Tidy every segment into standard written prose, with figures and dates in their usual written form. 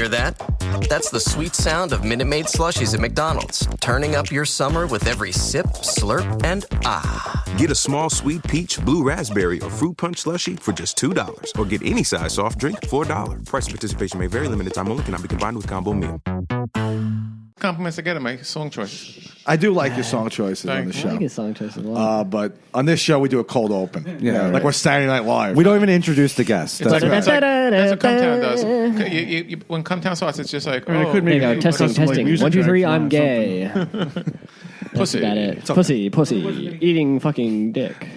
Hear that? That's the sweet sound of Minute Maid slushies at McDonald's, turning up your summer with every sip, slurp, and ah. Get a small sweet peach, blue raspberry, or fruit punch slushie for just $2. Or get any size soft drink for $1. Price and participation may vary. Limited time only. Cannot be combined with combo meal. Compliments again on my song choices. I do like your song choices on the show. I like his song choices a lot. But on this show, we do a cold open. Yeah, like we're Saturday Night Live. We don't even introduce the guests. It's like, right. that's what Cumtown does. When Cumtown starts, it's just like, there you go. Testing. 1, 2, 3. I'm gay. Pussy. That's about it. Pussy. Eating fucking dick.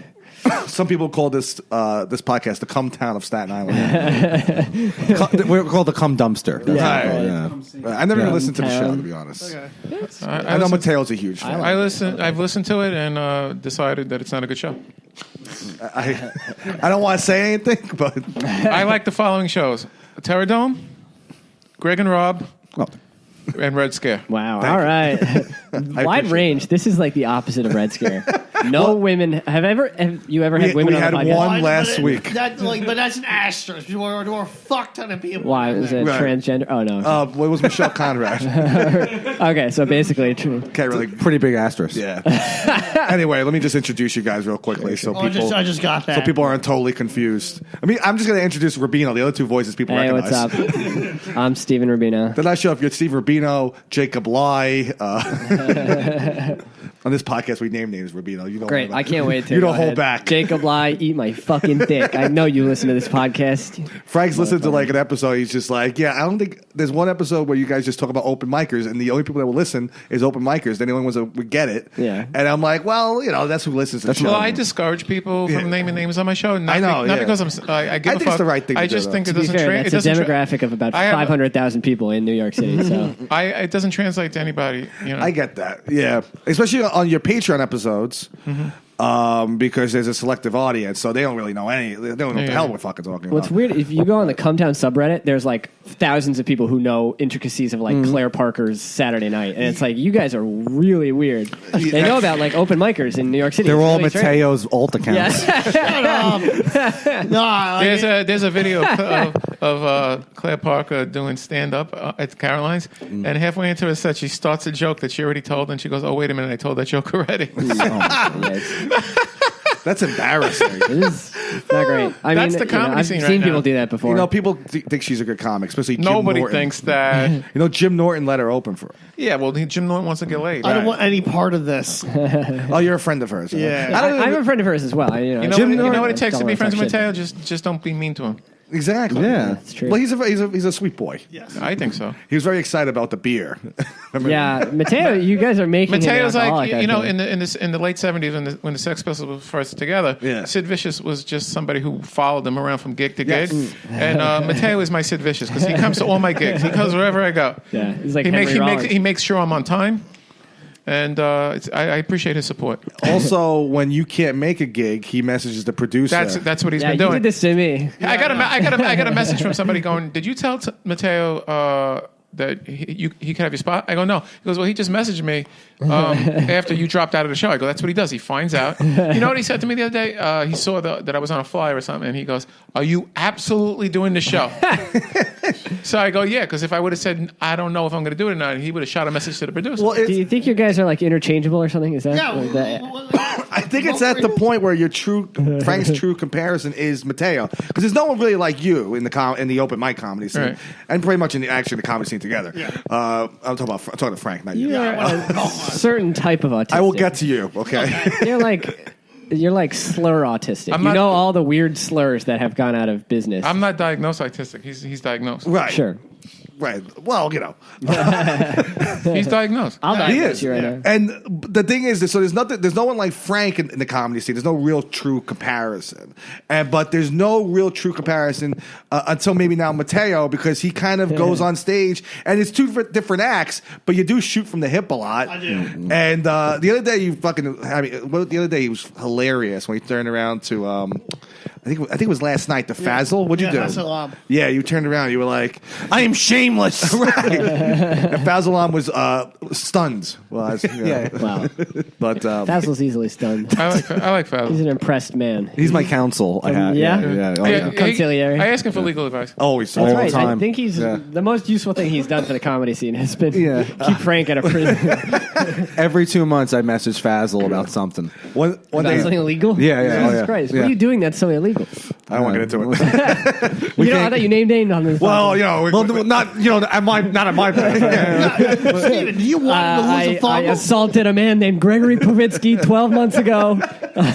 Some people call this podcast the Cum Town of Staten Island. We're called the Cum Dumpster. That's I never even listened to the show, to be honest. Okay. I know Mateo's a huge fan. I've listened to it and decided that it's not a good show. I don't want to say anything, but I like the following shows: Terradome, Greg and Rob, and Red Scare. Wow. All right. Wide range. This is like the opposite of Red Scare. No women. Have you ever had women we on the had podcast? one last week. But that's an asterisk. There were a fuck ton of people. Why? Was it transgender? Oh, no. It was Michelle Conrad. Okay, so basically... Okay, really. Pretty big asterisk. Yeah. Anyway, let me just introduce you guys real quickly so people... I just got that. So people aren't totally confused. I mean, I'm just going to introduce Rubino, the other two voices people recognize. Hey, what's up? I'm Steven Rubino. Then I show if you're Steve Rubino, Jacob Lai. On this podcast, we name names Rubino. You don't Great. I can't wait to. You don't hold back. Jacob Lai, eat my fucking dick. I know you listen to this podcast. Frank's listened to like an episode. He's just like, yeah, I don't think there's one episode where you guys just talk about open micers, and the only people that will listen is open micers. Then the only ones that would get it. Yeah. And I'm like, well, that's who listens to the show. Well, I discourage people from naming names on my show. I know. Not because I give a fuck. think it's the right thing I to do, just think though. it To be doesn't. fair, that's a demographic of about 500,000 people in New York City. So it doesn't translate to anybody. I get that. Yeah. Especially on your Patreon episodes. Because there's a selective audience, so they don't really know they don't know what the hell we're fucking talking about. What's weird, if you go on the Cumtown subreddit, there's like thousands of people who know intricacies of like Claire Parker's Saturday Night, and it's like, you guys are really weird. They know about like open micers in New York City. They're all really Mateo's alt accounts. There's a video of Claire Parker doing stand up at Caroline's, and halfway into her set, she starts a joke that she already told, and she goes, "Oh, wait a minute, I told that joke already." That's embarrassing. It's not great. That's the comedy I've scene seen right people now. do that before. People think she's a good comic, especially Jim Nobody Norton. thinks that. Jim Norton let her open for her. Yeah, well, Jim Norton wants to get laid. I don't want any part of this. Oh, you're a friend of hers. Yeah. I'm a friend of hers as well. You know what it takes to be friends with Mateo? Just don't be mean to him. Exactly. Yeah, that's true. Well, he's a sweet boy. Yes. I think so. He was very excited about the beer. Yeah, Mateo, you guys are making Mateo's an like, alcoholic, in the late 70s when the Sex Pistols were first together. Yeah. Sid Vicious was just somebody who followed them around from gig to gig, and Mateo is my Sid Vicious because he comes to all my gigs. He comes wherever I go. Yeah, he's like Henry Rollins. He makes sure I'm on time. And I appreciate his support. Also, when you can't make a gig, he messages the producer. That's what he's been You doing. did this to me. I got a message from somebody going, "Did you tell Mateo that he could have your spot?" I go, "No." He goes, "Well, he just messaged me after you dropped out of the show." I go, "That's what he does. He finds out." You know what he said to me the other day? He saw that I was on a flyer or something, and he goes, "Are you absolutely doing the show?" So I go, "Yeah," because if I would have said, "I don't know if I'm going to do it or not," he would have shot a message to the producer. Well, Do you think you guys are like interchangeable or something? Is that? I think it's at the point where Frank's true comparison is Mateo, because there's no one really like you in the open mic comedy scene, Right. and pretty much in the comedy scene together. Yeah. I'm talking to Frank, not you. You're a certain type of autistic. I will get to you. Okay. You're like slur autistic. You know all the weird slurs that have gone out of business. I'm not diagnosed autistic. He's diagnosed. Right. Sure. Right. Well, He's diagnosed. I'll he diagnose is. you right now. And the thing is, so there's no one like Frank in the comedy scene. There's no real true comparison. But there's no real true comparison until maybe now Mateo, because he kind of goes on stage and it's two different acts, but you do shoot from the hip a lot. I do. And the other day the other day he was hilarious when he turned around to I think it was last night, the Fazzle. What'd you do? Hassel. Yeah, you turned around. You were like, "I am Shane shameless. Right. And Fazolam was stunned. Well, Wow. but Fazl's easily stunned. I like He's Fazl. an impressed man. He's my counsel. Yeah? Consigliere. I ask him for legal advice. always. That's all right. the time. I think he's the most useful thing he's done for the comedy scene has been keep Frank out of prison. Every 2 months, I message Fazl about something. One About day, something illegal? Yeah, yeah, Jesus oh, yeah. Christ. Yeah. What are you doing that's so illegal? I don't want to get into it. I thought you named on this. Well, Well, not not at my place. Steven, do you want him to lose a I thumb? assaulted a man named Gregory Povitsky 12 months ago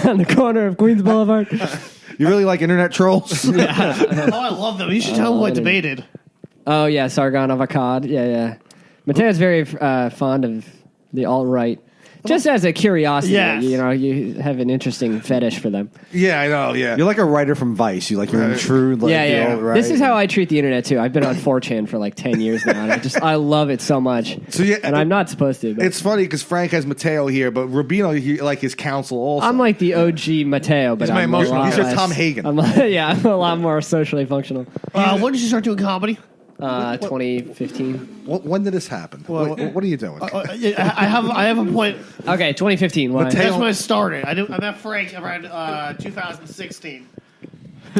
on the corner of Queens Boulevard. You really like internet trolls? Oh, I love them. You should tell him who I debated. Oh, yeah, Sargon Avocad. Yeah. Mateo's very fond of the alt-right. Just as a curiosity, Yes. You have an interesting fetish for them. Yeah, I know. Yeah, You're like a writer from Vice. You're intrude. Like, Yeah. alt-right. This is how I treat the internet, too. I've been on 4chan for like 10 years now, and I love it so much. So, yeah, and I'm not supposed to. But it's funny because Frank has Mateo here, but Rubino, like his counsel also. I'm like the OG Mateo, but He's my I'm emotional- He's your Tom Hagen. I'm I'm a lot more socially functional. When did you start doing comedy? 2015. When did this happen? What are you doing? I have a point. Okay, 2015. Why? That's when I started. I met Frank around 2016.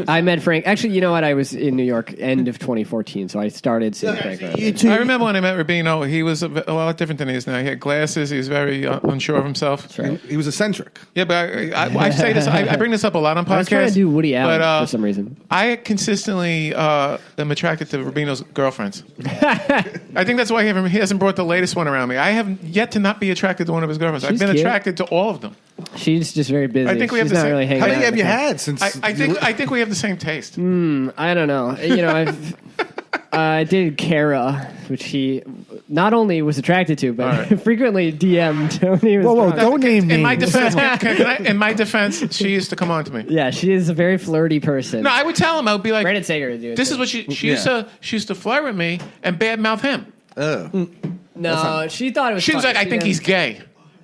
I met Frank. Actually, you know what? I was in New York end of 2014, so I started seeing Frank. Right. You two, I remember when I met Rubino, he was a lot different than he is now. He had glasses. He was very unsure of himself. He was eccentric. Yeah, but I say this. I bring this up a lot on podcasts. I was trying to do Woody Allen but, for some reason. I consistently am attracted to Rubino's girlfriends. I think that's why he hasn't brought the latest one around me. I have yet to not be attracted to one of his girlfriends. I've She's been cute. attracted to all of She's just very busy. I think we have She's the not same- really hanging How out many have with you the friends. had since? I think we have the same taste. I don't know. I did Kara, which he not only was attracted to, but right. frequently DM'd when he was Whoa, drunk. don't name names. In my defense, in my defense, she used to come on to me. Yeah, she is a very flirty person. No, I would tell him. I would be like, Brandon Sager would do it. "This too. is what she used to flirt with me and badmouth him." No, she thought it was. She was fun. like, "I She think didn't- he's gay."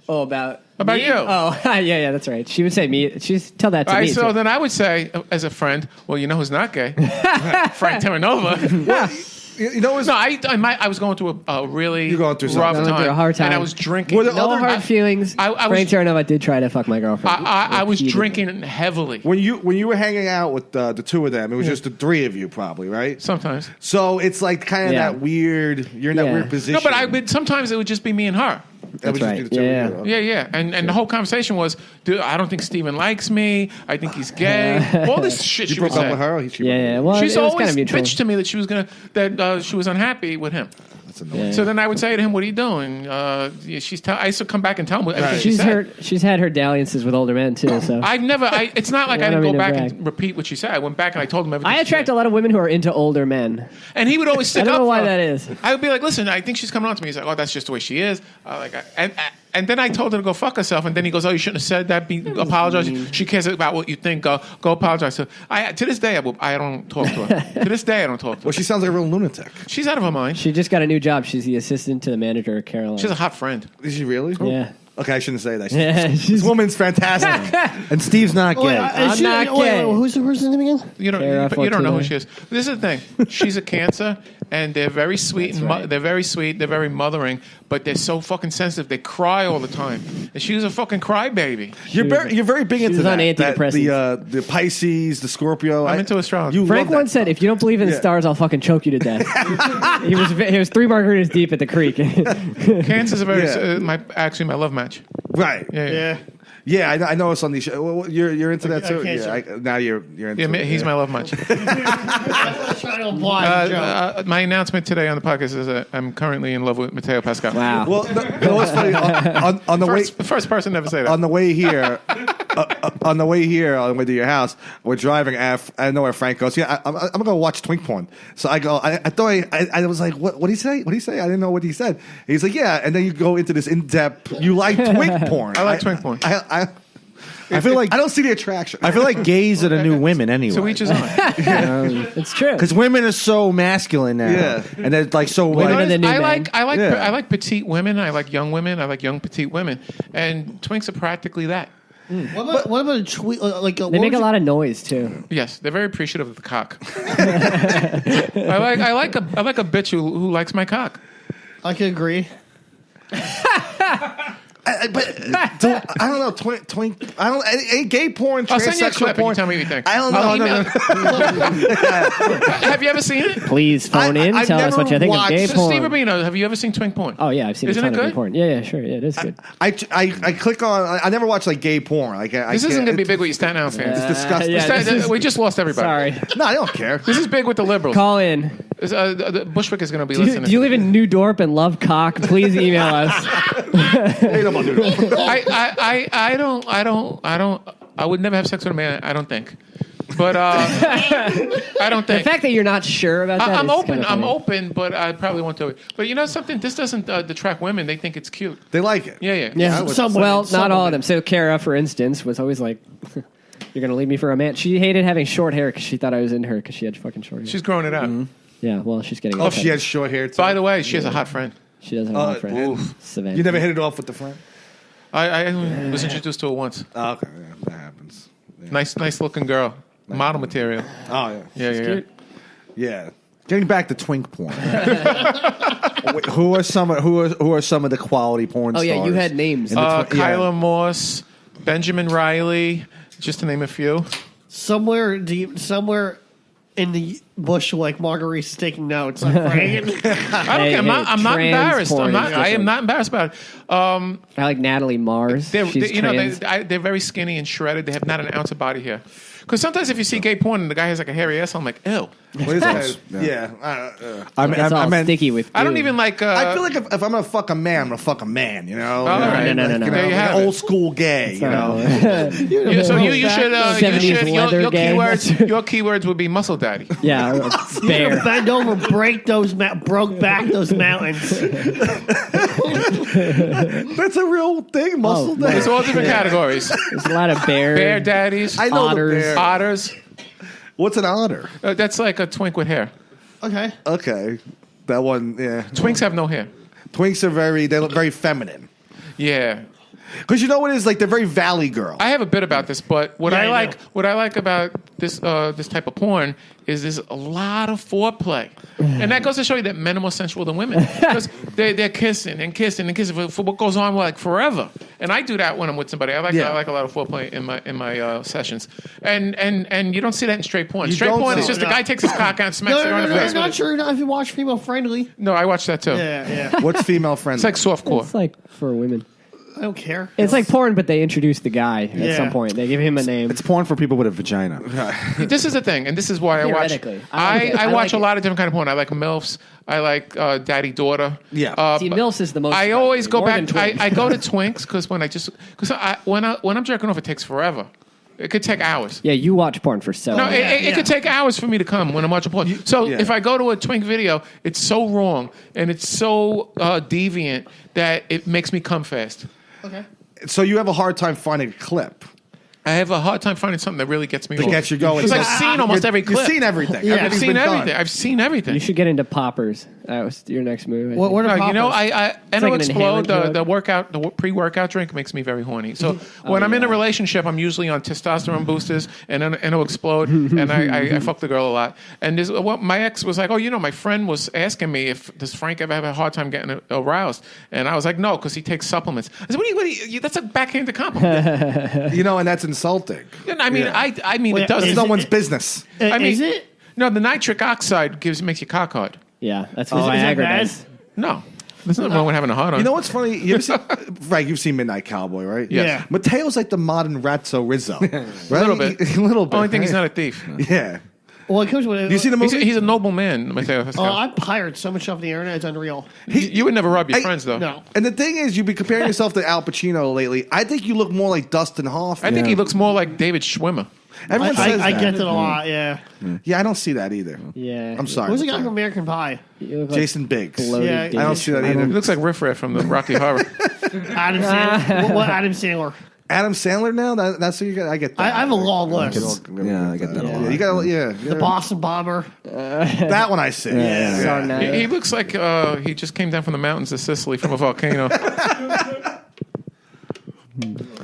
Oh, about About me? you. Oh, yeah, that's right. She would say me. She's tell that to All right, me. so too. then I would say, as a friend, well, you know who's not gay? Frank Terranova. You know, No, I was going through a really You're going through rough something. Going through a hard time. and I was drinking. Were there no other- hard feelings. I was- Frank Terranova did try to fuck my girlfriend. I was Repeatedly. drinking heavily. when you were hanging out with the two of them, it was just the three of you, probably, right? Sometimes. So it's like kind of Yeah. that weird. You're in that Yeah. weird position. No, but sometimes it would just be me and her. That would That's just be right. the two Yeah, of you. Yeah. And the whole conversation was, dude, I don't think Steven likes me. I think he's gay. All this shit You she would broke up say. with her. Or she Yeah. Well, She's it was always kind of mutual. bitched to me that she was unhappy with him. That's annoying. So then I would say to him, "What are you doing?" I used to come back and tell him everything she said. She's had her dalliances with older men too. So It's not like Yeah, I I didn't don't go mean to back brag. and repeat what she said. I went back and I told him everything. I she attract said. a lot of women who are into older men. And he would always stick I don't up know why for her. that is. I would be like, "Listen, I think she's coming on to me." He's like, "Oh, that's just the way she is." And then I told her to go fuck herself. And then he goes, "Oh, you shouldn't have said that. Apologize. She cares about what you think. Go apologize." So to this day, I don't talk to her. To this day, I don't talk to her. Well, she sounds like a real lunatic. She's out of her mind. She just got a new job. She's the assistant to the manager of Caroline. She's a hot friend. Is she really? Yeah. Okay, I shouldn't say that. Yeah, This she's woman's fantastic. And Steve's not gay. I'm not gay. Who's the person's name again? You don't Kara know who Fortuna. she is. This is the thing. She's a Cancer, and they're very sweet. They're very sweet. They're very mothering, but they're so fucking sensitive. They cry all the time. And she was a fucking crybaby. You're very big into was that. on antidepressants. The Pisces, the Scorpio. I'm into astrology. You Frank love that once said, "If you don't believe in the Yeah. stars, I'll fucking choke you to death." he was 3 margaritas deep at the creek. Cancer's a very Yeah. my love match. Right. Yeah. Yeah, I know it's on these shows. Well, you're into that too. can't Yeah, now you're into Yeah, it. he's my love match. I was trying to imply. Joe. My announcement today on the podcast is that I'm currently in love with Mateo Pascal. Wow. Well, no, what's funny on the way First person to ever say that. on the way here, on the way to your house, we're driving. And I know where Frank goes. Yeah, I'm gonna go watch twink porn. So I go. I thought I was like, what did he say? What did he say? I didn't know what he said. He's like, yeah. And then you go into this in depth. You like twink porn? I like twink porn. I feel like I don't see the attraction. I feel like gays are the new women anyway. So each is on. It's true. Because women are so masculine now. Yeah. And they're like so Women like, are the new I men. like Yeah. I like petite women. I like young women. I like young petite women. And twinks are practically that. What about a tweet? They make a lot of noise too. Yes, they're very appreciative of the cock. I like a bitch who likes my cock. I can agree. But I don't know. Twink. I don't. Any gay porn, I'll send you a transsexual clip and you porn. tell me what you think. I don't know. Have you ever seen it? Please phone in. I've Tell us what you think of never gay watched porn. Steve Rubino, have you ever seen twink porn? Oh yeah, I've seen Isn't a ton it of gay good? porn. Yeah, sure. Yeah, it is good. I click on. I never watch like gay porn. Like This isn't going to be big with you Staten Island fans. It's disgusting. yeah, this is- We just lost everybody. Sorry. No, I don't care. This is big with the liberals. Call in. Bushwick is going to be Do you, listening. do you live in New Dorp and love cock? Please email us. I would never have sex with a man. I don't think. But I don't The think. fact that you're not sure about that. I'm is open. kinda I'm funny. open, but I probably won't do it. But you know something? This doesn't detract women. They think it's cute. They like it. Yeah. Yeah. Some women, Well, some not all of women. them. So Kara, for instance, was always like, "You're gonna leave me for a man." She hated having short hair because she thought I was into her because she had fucking short hair. She's growing it out. Yeah. Well, she's getting. Oh, it. she has short hair too. By the way, she has a hot friend. She doesn't have a friend. Savannah. You never hit it off with the friend? I was introduced to her once. Oh, okay, yeah, that happens. Yeah. Nice looking girl. Model material. Oh yeah. Yeah. Yeah. Getting back to twink porn. Wait, who are some of the quality porn Oh stars? yeah, you had names. Kyla Moss, Benjamin Riley, just to name a few. Somewhere in the bush, like Marguerite's taking notes. I'm praying. I don't care. I'm not trans embarrassed. porn is I am different. not embarrassed about it. I like Natalie Mars. They're, She's trans. they're very skinny and shredded. They have not an ounce of body hair. Because sometimes if you see gay porn and the guy has like a hairy ass, I'm like, ew. What is that? Yeah. It's all meant sticky with. I don't goo. even like. I feel like if I'm gonna fuck a man, I'm gonna fuck a man. You know? all right. No. You know, There you like have an it. old school gay. You know? Yeah, so you should. 70s leather Your gay. keywords would be muscle daddy. Yeah, bear. Bend over, broke back those mountains. That's a real thing. Muscle Oh, day. There's all different categories. There's a lot of bear. Bear daddies, I know Otters. the bear. otters. What's an otter? That's like a twink with hair. Okay. Okay, that one. Yeah. Twinks have no hair. Twinks are they look very feminine. Yeah. Because you know what it is, like they're very valley girl. I have a bit about this, but what Yeah, I I like, know. what I like about this this type of porn is there's a lot of foreplay, and that goes to show you that men are more sensual than women because they're kissing and kissing and kissing for what goes on like forever. And I do that when I'm with somebody. I like a lot of foreplay in my sessions, and you don't see that in straight porn. You Straight don't porn see is it. just the guy takes his cock out and smacks it on the face. Not sure if you watch Female Friendly. No, I watch that too. Yeah. What's female friendly? It's like softcore. It's like for women. I don't care. It's like porn, but they introduce the guy at Yeah. some point. They give him a name. It's porn for people with a vagina. This is the thing, and this is why I watch. Theoretically. I I watch like a it. lot of different kind of porn. I like MILFs. I like daddy daughter. Yeah. See, MILFs is the most. I always go more back. than twins. I go to twinks because when I'm jerking off, it takes forever. It could take hours. Yeah, you watch porn for so. No, long. it could take hours for me to come when I'm watching porn. So yeah. if I go to a twink video, it's so wrong and it's so deviant that it makes me come fast. Okay. So you have a hard time finding a clip. I have a hard time finding something that really gets me. That hooked. gets you going. Because I've seen almost every clip. You've seen everything. Yeah. I've Everything's seen been done. everything. I've seen everything. You should get into poppers. That was your next move. I think. What are You know, poppers? I like Eno an Explode, inhalant the drug. pre-workout drink makes me very horny. So when I'm in a relationship, I'm usually on testosterone boosters and Eno Explode, and I fuck the girl a lot. And my ex was like, my friend was asking me does Frank ever have a hard time getting aroused? And I was like, no, because he takes supplements. I said, what do you that's a backhanded compliment. You know, and that's insulting. And I mean, I mean, Well, it does. It's Is no it- one's business. I mean- is it? No, the nitric oxide makes you cock hard. Yeah, that's what Is that Viagra bad? does. No, there's nothing wrong with having a hard on. You know what's funny? You ever seen, Frank, you've seen Midnight Cowboy, right? Yes. Yeah. Mateo's like the modern Ratso Rizzo. Right? A little bit. A little bit. Only thing he's right? not a thief. Yeah. Well, it comes with. You see the movie? He's a noble man. Mateo Pascal. I pirate so much stuff on the internet. It's unreal. You would never rob your I- friends, though. No. And the thing is, you've been comparing yourself to Al Pacino lately. I think you look more like Dustin Hoffman. I think he looks more like David Schwimmer. Everyone says I that. get that a lot. Yeah. Yeah, I don't see that either. Yeah, I'm sorry. Who's the guy from American Pie? You look like Jason Biggs. bloated Yeah, I I don't David see that Schwimmer. either. He looks like Riff Raff from the Rocky Horror. Adam Sandler. What Adam Sandler? Adam Sandler now? That's what you get. I get that. I have a long list. Yeah, I get that a Yeah, lot. you got yeah. The Boston Bomber. That one I see. Yeah. So nice. He looks like he just came down from the mountains of Sicily from a volcano.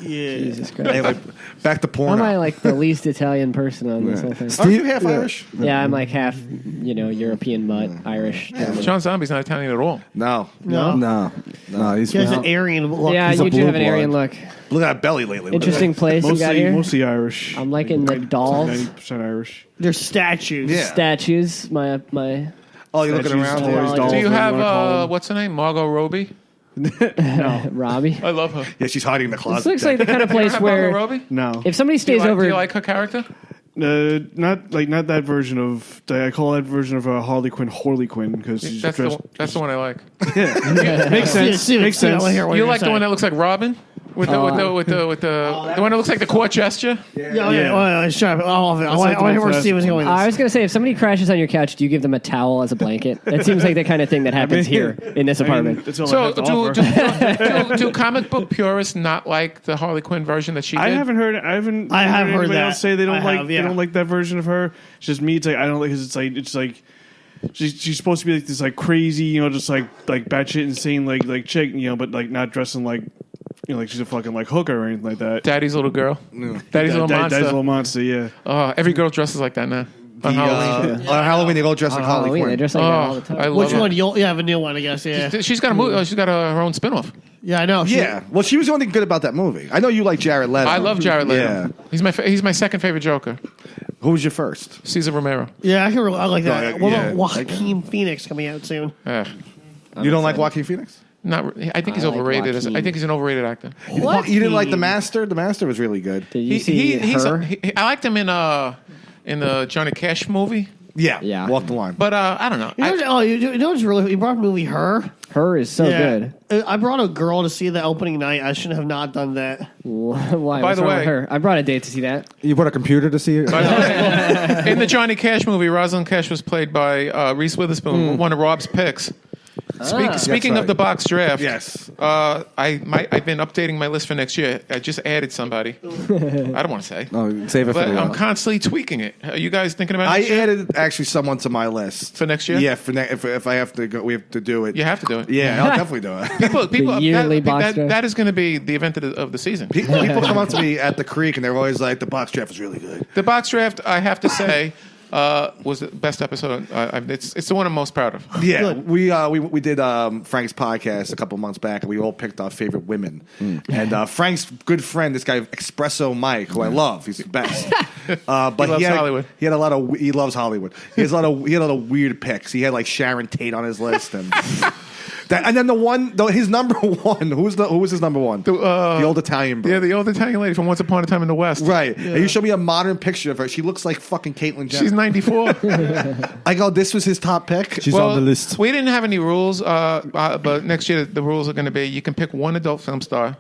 Yeah. Jesus Christ. Anyway, back to How porno. am I like the least Italian person on this whole thing? Are you half Irish? Yeah, I'm like half, European mutt, Irish. German. John Zombie's not Italian at all. No. No, he's He has an Aryan look. Yeah, He's a you do blue have an Aryan blood. look. Look at that belly lately. Interesting place you got here. Mostly Irish. I'm liking the dolls, 90% Irish. They're statues. Yeah. statues. My Oh, you're looking Statues, around toys, here? dolls. Do you whatever you have wanna call them. what's her name? Margot Robbie. Robbie. I love her. Yeah, she's hiding in the This closet. looks like the kind of place Have Margot where Robbie? No. if somebody stays over, Do you like her character? Not that version of. I call that version of Harley Quinn because she's That's dressed. the one I like. Makes sense. Makes sense. You like the one that looks like Robin? With the one that looks like the court gesture? Yeah. Shut up. All of it. I want to hear where Steven's going with I this. was going to say, if somebody crashes on your couch, do you give them a towel as a blanket? That seems like the kind of thing that happens here in this apartment. That's all I So have to offer. do comic book purists not like the Harley Quinn version that she did? I haven't heard. I have heard anybody that. else say they don't I have, They don't like that version of her. It's just me. It's like I don't like because it's like she's supposed to be like this like crazy, just like batshit insane like chick, but like not dressing like like she's a fucking like hooker or anything like that. Daddy's little girl. Daddy's little monster. Daddy's little monster. Yeah. Every girl dresses like that now. On Halloween. On Halloween, they go dress like Harley Halloween, they Quinn. dress like that all the time. I love Which her. one? You have a new one, I guess. Yeah. She's got a movie. She's got her own spinoff. Yeah, I know. Yeah. Well, she was the only thing good about that movie. I know you like Jared Leto. I love Jared Leto. Yeah. He's my second favorite Joker. Who was your first? Cesar Romero. Yeah, I like that. No, What yeah. about Joaquin Phoenix coming out soon? You don't like Joaquin Phoenix? Not. I think he's I like overrated. Joaquin. I think he's an overrated actor. What? You didn't like The Master? The Master was really good. Did you see her? I liked him in the Johnny Cash movie, Yeah. Walk the line. but I don't know. You know what's really? You brought the movie Her. Her is so good. I brought a girl to see the opening night. I should have not done that. Why? By What's the wrong way- with her? I brought a date to see that. You brought a computer to see it? In the Johnny Cash movie, Rosalind Cash was played by Reese Witherspoon, one of Rob's picks. Speaking That's of the box draft, Yes. I've been updating my list for next year. I just added somebody. I don't want to say, Oh, save it for but the I'm constantly tweaking it. Are you guys thinking about I it added actually someone to my list. for next year? Yeah, if I have to go, we have to do it. You have to do it. Yeah, I'll definitely do it. People, yearly box draft. that is going to be the event of the season. People come up to me at the creek and they're always like, the box draft is really good. The box draft, I have to say, was the best episode. It's the one I'm most proud of. Yeah, we did Frank's podcast a couple months back, and we all picked our favorite women. And Frank's good friend, this guy Espresso Mike, who I love, he's the best. But He loves Hollywood. He had a lot of. He loves Hollywood. He had a lot of weird picks. He had like Sharon Tate on his list, and and then his number one. Who was his number one? The old Italian broad. Yeah, the old Italian lady from Once Upon a Time in the West. Right. And you showed me a modern picture of her. She looks like fucking Caitlyn Jenner. She's 94. I go, this was his top pick? She's on the list. We didn't have any rules, but next year the rules are going to be you can pick one adult film star,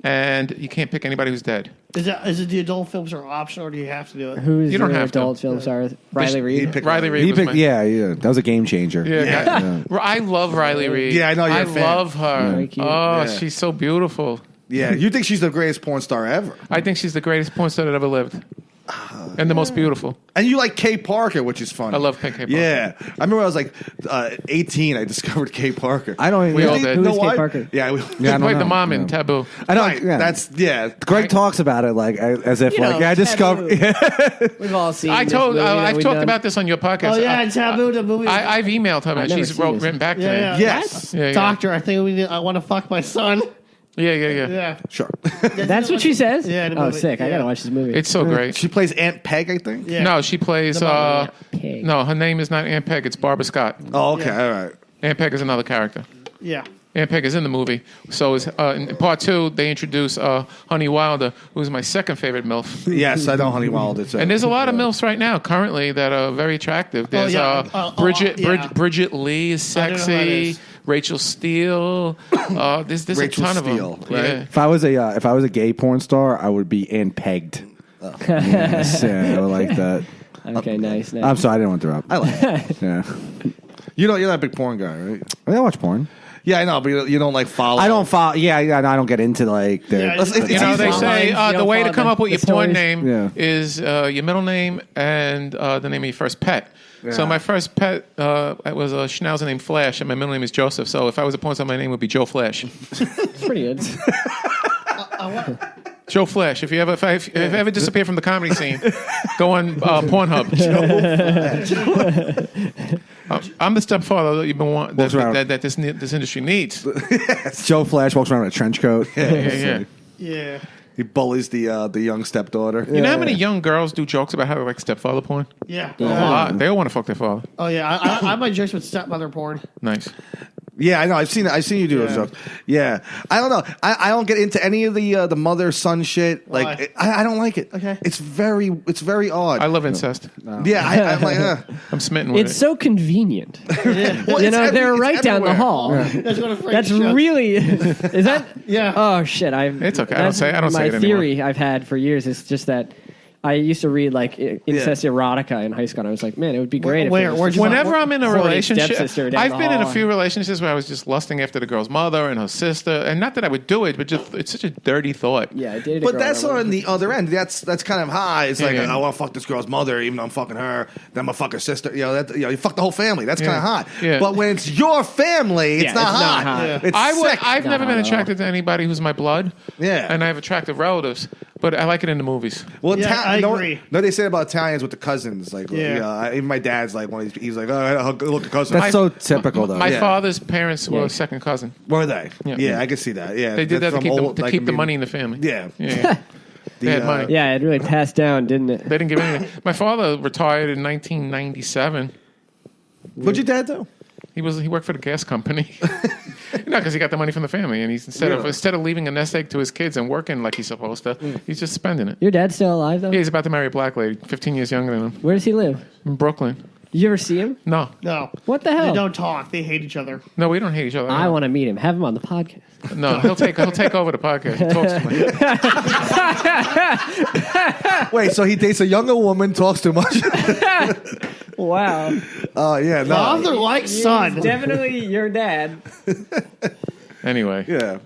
and you can't pick anybody who's dead. Is it the adult films are optional, or do you have to do it? Who is You don't your have to. adult film star? Riley He Reid. picked Riley Reid He was picked, my... yeah, that was a game changer. Yeah. I love Riley Reid. Yeah, I know you're I a fan. love her. Very cute. Oh, Yeah. she's so beautiful. Yeah. You think she's the greatest porn star ever. I think she's the greatest porn star that ever lived. And the most beautiful. And you like Kay Parker, which is funny. I love Kay Parker. Yeah. I remember when I was like 18, I discovered Kay Parker. I don't even We all know. did. Who know is Kay why? Parker? Yeah. Yeah, I She don't played the know. mom in Yeah. Taboo. I don't. Right. Yeah. That's. Greg talks about it like as if You know, I discovered. We've all seen. I've this movie that talked we've done. about this on your podcast. Oh yeah, Taboo the movie. I've emailed her I've and never she's seen this. written back to me. yeah. Yes. Yeah, yeah. Doctor, I want to fuck my son. Yeah. Yeah. Sure. That's what she says. Yeah, the Oh, movie. sick! I Yeah. gotta watch this movie. It's so great. She plays Aunt Peg, I think. Yeah. No, she plays. The mom, Peg. No, her name is not Aunt Peg. It's Barbara Scott. Oh, okay. Yeah. All right. Aunt Peg is another character. Yeah. Aunt Peg is in the movie. So is, in part 2, they introduce Honey Wilder, who's my second favorite MILF. Yes, I know Honey Wilder too. And there's a lot of MILFs right now currently that are very attractive. There's yeah. Bridget Lee is I don't know who that sexy. is. Rachel Steele. There's Rachel a ton Steele, of them. right? Yeah. If I was a gay porn star, I would be pegged. Yes, yeah, I would like that. Okay, nice. I'm sorry, I didn't want to interrupt. I like it. Yeah, You're not a big porn guy, right? I watch porn. Yeah, I know, but you don't like follow. I don't follow. Yeah, I don't get into like the. Yeah, It's You know, easy. they say You don't the way to follow come the- up with the your porn stories. name Yeah. is your middle name and the name of your first pet. So Yeah. my first pet was a schnauzer named Flash, and my middle name is Joseph. So if I was a porn star, my name would be Joe Flash. It's pretty good. Joe Flash. If you ever disappear from the comedy scene, go on Pornhub. I'm the stepfather that you've been wanting that this industry needs. Joe Flash walks around in a trench coat. Yeah. He bullies the young stepdaughter. You know how many young girls do jokes about how they like stepfather porn? Yeah. A lot. They all want to fuck their father. Oh yeah, I might jokes with stepmother porn. Nice. Yeah, I know. I've seen you do those jokes. Yeah, I don't know. I don't get into any of the mother son shit. Like I don't like it. Okay, it's very odd. I love incest. Yeah, I'm like, I'm smitten with it. It's so convenient. Well, they're right down the hall. That's really. Is that? Yeah. Oh shit! It's okay. I don't say it anymore. My theory I've had for years is just that. I used to read like incest erotica in high school. And I was like, man, it would be great. Whenever I'm in a relationship, I've been in a hall. few relationships where I was just lusting after the girl's mother and her sister, and not that I would do it, but just it's such a dirty thought. Yeah, I dated a But girl that's that on the other end. That's kind of high. It's like yeah. I want to fuck this girl's mother, even though I'm fucking her. Then I'm gonna fuck her sister. You fuck the whole family. That's kind of hot. Yeah. But when it's your family, it's not hot. Yeah. It's sick. I've never been attracted to anybody who's my blood. Yeah. And I have attractive relatives, but I like it in the movies. Well, Yeah, I agree. No, they say about Italians with the cousins. Like, even my dad's like one of these. He's like, oh, look, a cousin. That's so typical, though. My father's parents were a second cousin. Were they? Yeah. Yeah, I can see that. Yeah, They did that That's to keep from the money in the family. Yeah. They had money. Yeah, it really passed down, didn't it? They didn't give anything. My father retired in 1997. What'd your dad do? He worked for the gas company. No, because he got the money from the family, and he's instead of leaving a nest egg to his kids and working like he's supposed to, he's just spending it. Your dad's still alive though? Yeah, he's about to marry a black lady, 15 years younger than him, Where does he live? in Brooklyn. Did you ever see him? No, What the hell? They don't talk. They hate each other. no, we don't hate each other. I want to meet him. Have him on the podcast. No, he'll take over the podcast. He talks to me. Wait, so he dates a younger woman, talks too much? Wow. Oh, yeah, no. Father like son. Definitely your dad. Anyway, Yeah.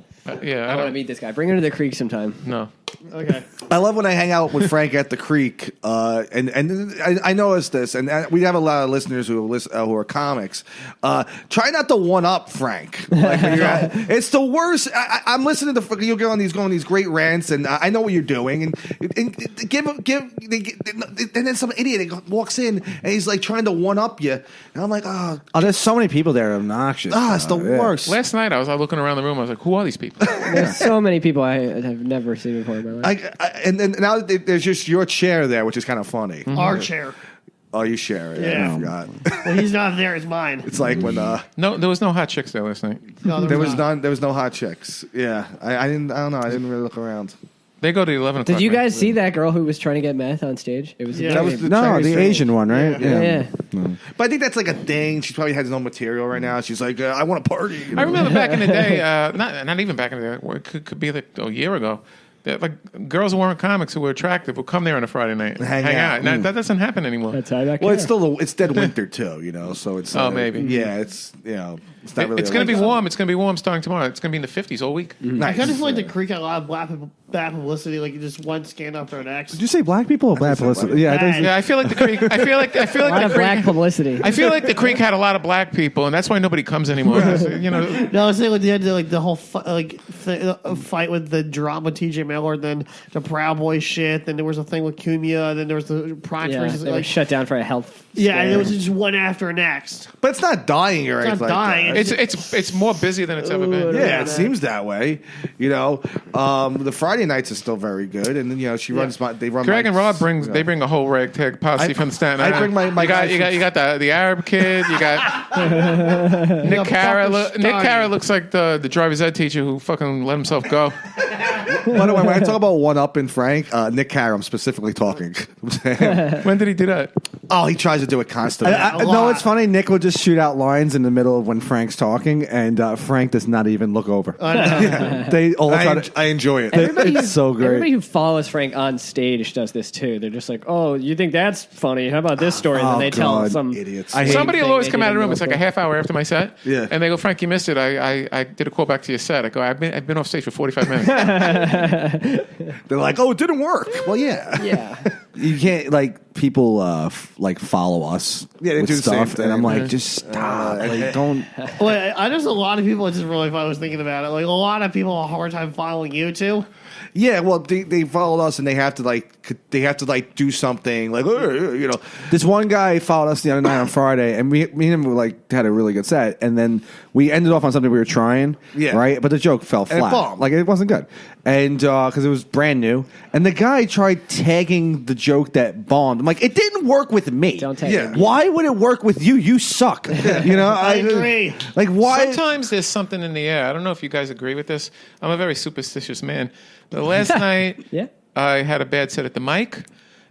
yeah, I want to meet this guy. Bring him to the creek sometime. No, Okay. I love when I hang out with Frank at the creek, and I noticed this, and we have a lot of listeners who are comics. Try not to one up Frank. Like when it's the worst. I'm listening to you go on these great rants, and I know what you're doing, and then some idiot walks in and he's like trying to one up you, and I'm like, oh, there's so many people there obnoxious. it's the worst. last night I was looking around the room. I was like, who are these people? There's so many people I have never seen before in my life. And then now there's just your chair there, which is kind of funny. Our chair. Oh, you share it. Yeah. I forgot. Well, he's not there. It's mine. It's like when No, there was no hot chicks there last night. No, there was no hot chicks. Yeah, I don't know. I didn't really look around. They go to 11 o'clock. Did you night. guys see that girl who was trying to get meth on stage? It was Yeah. That was the No, Chinese the girl. Asian one, right? yeah. But I think that's like a thing. She probably has no material right now. She's like, I want to party. You know? I remember back in the day, not even back in the day, it could be like a year ago. That like girls who weren't comics who were attractive would come there on a Friday night and hang out. Now, that doesn't happen anymore. That's how that Well, it's still it's dead winter too, so it's maybe. yeah, it's it's not really. It's going to be warm. It's going to be warm starting tomorrow. It's going to be in the 50s all week. I kind of feel like the creek had a lot of bad publicity. Like just one scandal after the next. Did you say black people or bad publicity? Yeah, I think Yeah, I feel like the creek. I feel like a lot the of black creek. publicity. I feel like the creek had a lot of black people, and that's why nobody comes anymore. No, I was saying with the whole fight with the drama TJ Miller, then the Proud Boy shit. Then there was a thing with Cumia. Then there was the Proctor. They were shut down for a health. Yeah, and scare. it was just one after next. But it's not dying or anything. not dying. Like that. It's more busy than it's ever been. Yeah, it seems that way. The Friday nights are still very good, and then she runs. They run. Greg and Rob bring bring a whole ragtag posse from Staten Island. I bring my you got the Arab kid. You got Nick Cara. Nick Cara looks like the driver's ed teacher who fucking let himself go. By the way, when I talk about one up in Frank, Nick Cara, I'm specifically talking. When did he do that? Oh, he tries to do it constantly. no, it's funny. Nick will just shoot out lines in the middle of when Frank's talking, and Frank does not even look over. They all try to. I enjoy it. It's so great. Everybody who follows Frank on stage does this too. They're just like, "Oh, you think that's funny? How about this story?" And then they tell God, some idiots. Somebody will always come out of the room. It's It's like a half hour after my set. Yeah. And they go, Frank, you missed it. I did a call back to your set. I go, I've been off stage for 45 minutes. They're like, oh, it didn't work. Well, yeah. Yeah. You can't people like follow us Yeah, they with do the same stuff, thing. and I'm like, just stop. Like, don't. Well, I just a lot of people. It's just really fun. I was thinking about it. Like a lot of people have a hard time following you too. Yeah, well, they followed us, and they have to like do something like This one guy followed us the other night on Friday, and me and him were like had a really good set, and then we ended off on something we were trying, right? But the joke fell And it flat, bombed. like it wasn't good, and because it was brand new, and the guy tried tagging the joke that bombed. I'm like, it didn't work with me. Don't tag Yeah. me. Why would it work with you? You suck. You know, I agree. Like, why? Sometimes there's something in the air. I don't know if you guys agree with this. I'm a very superstitious man. The last night, Yeah. I had a bad set at the mic,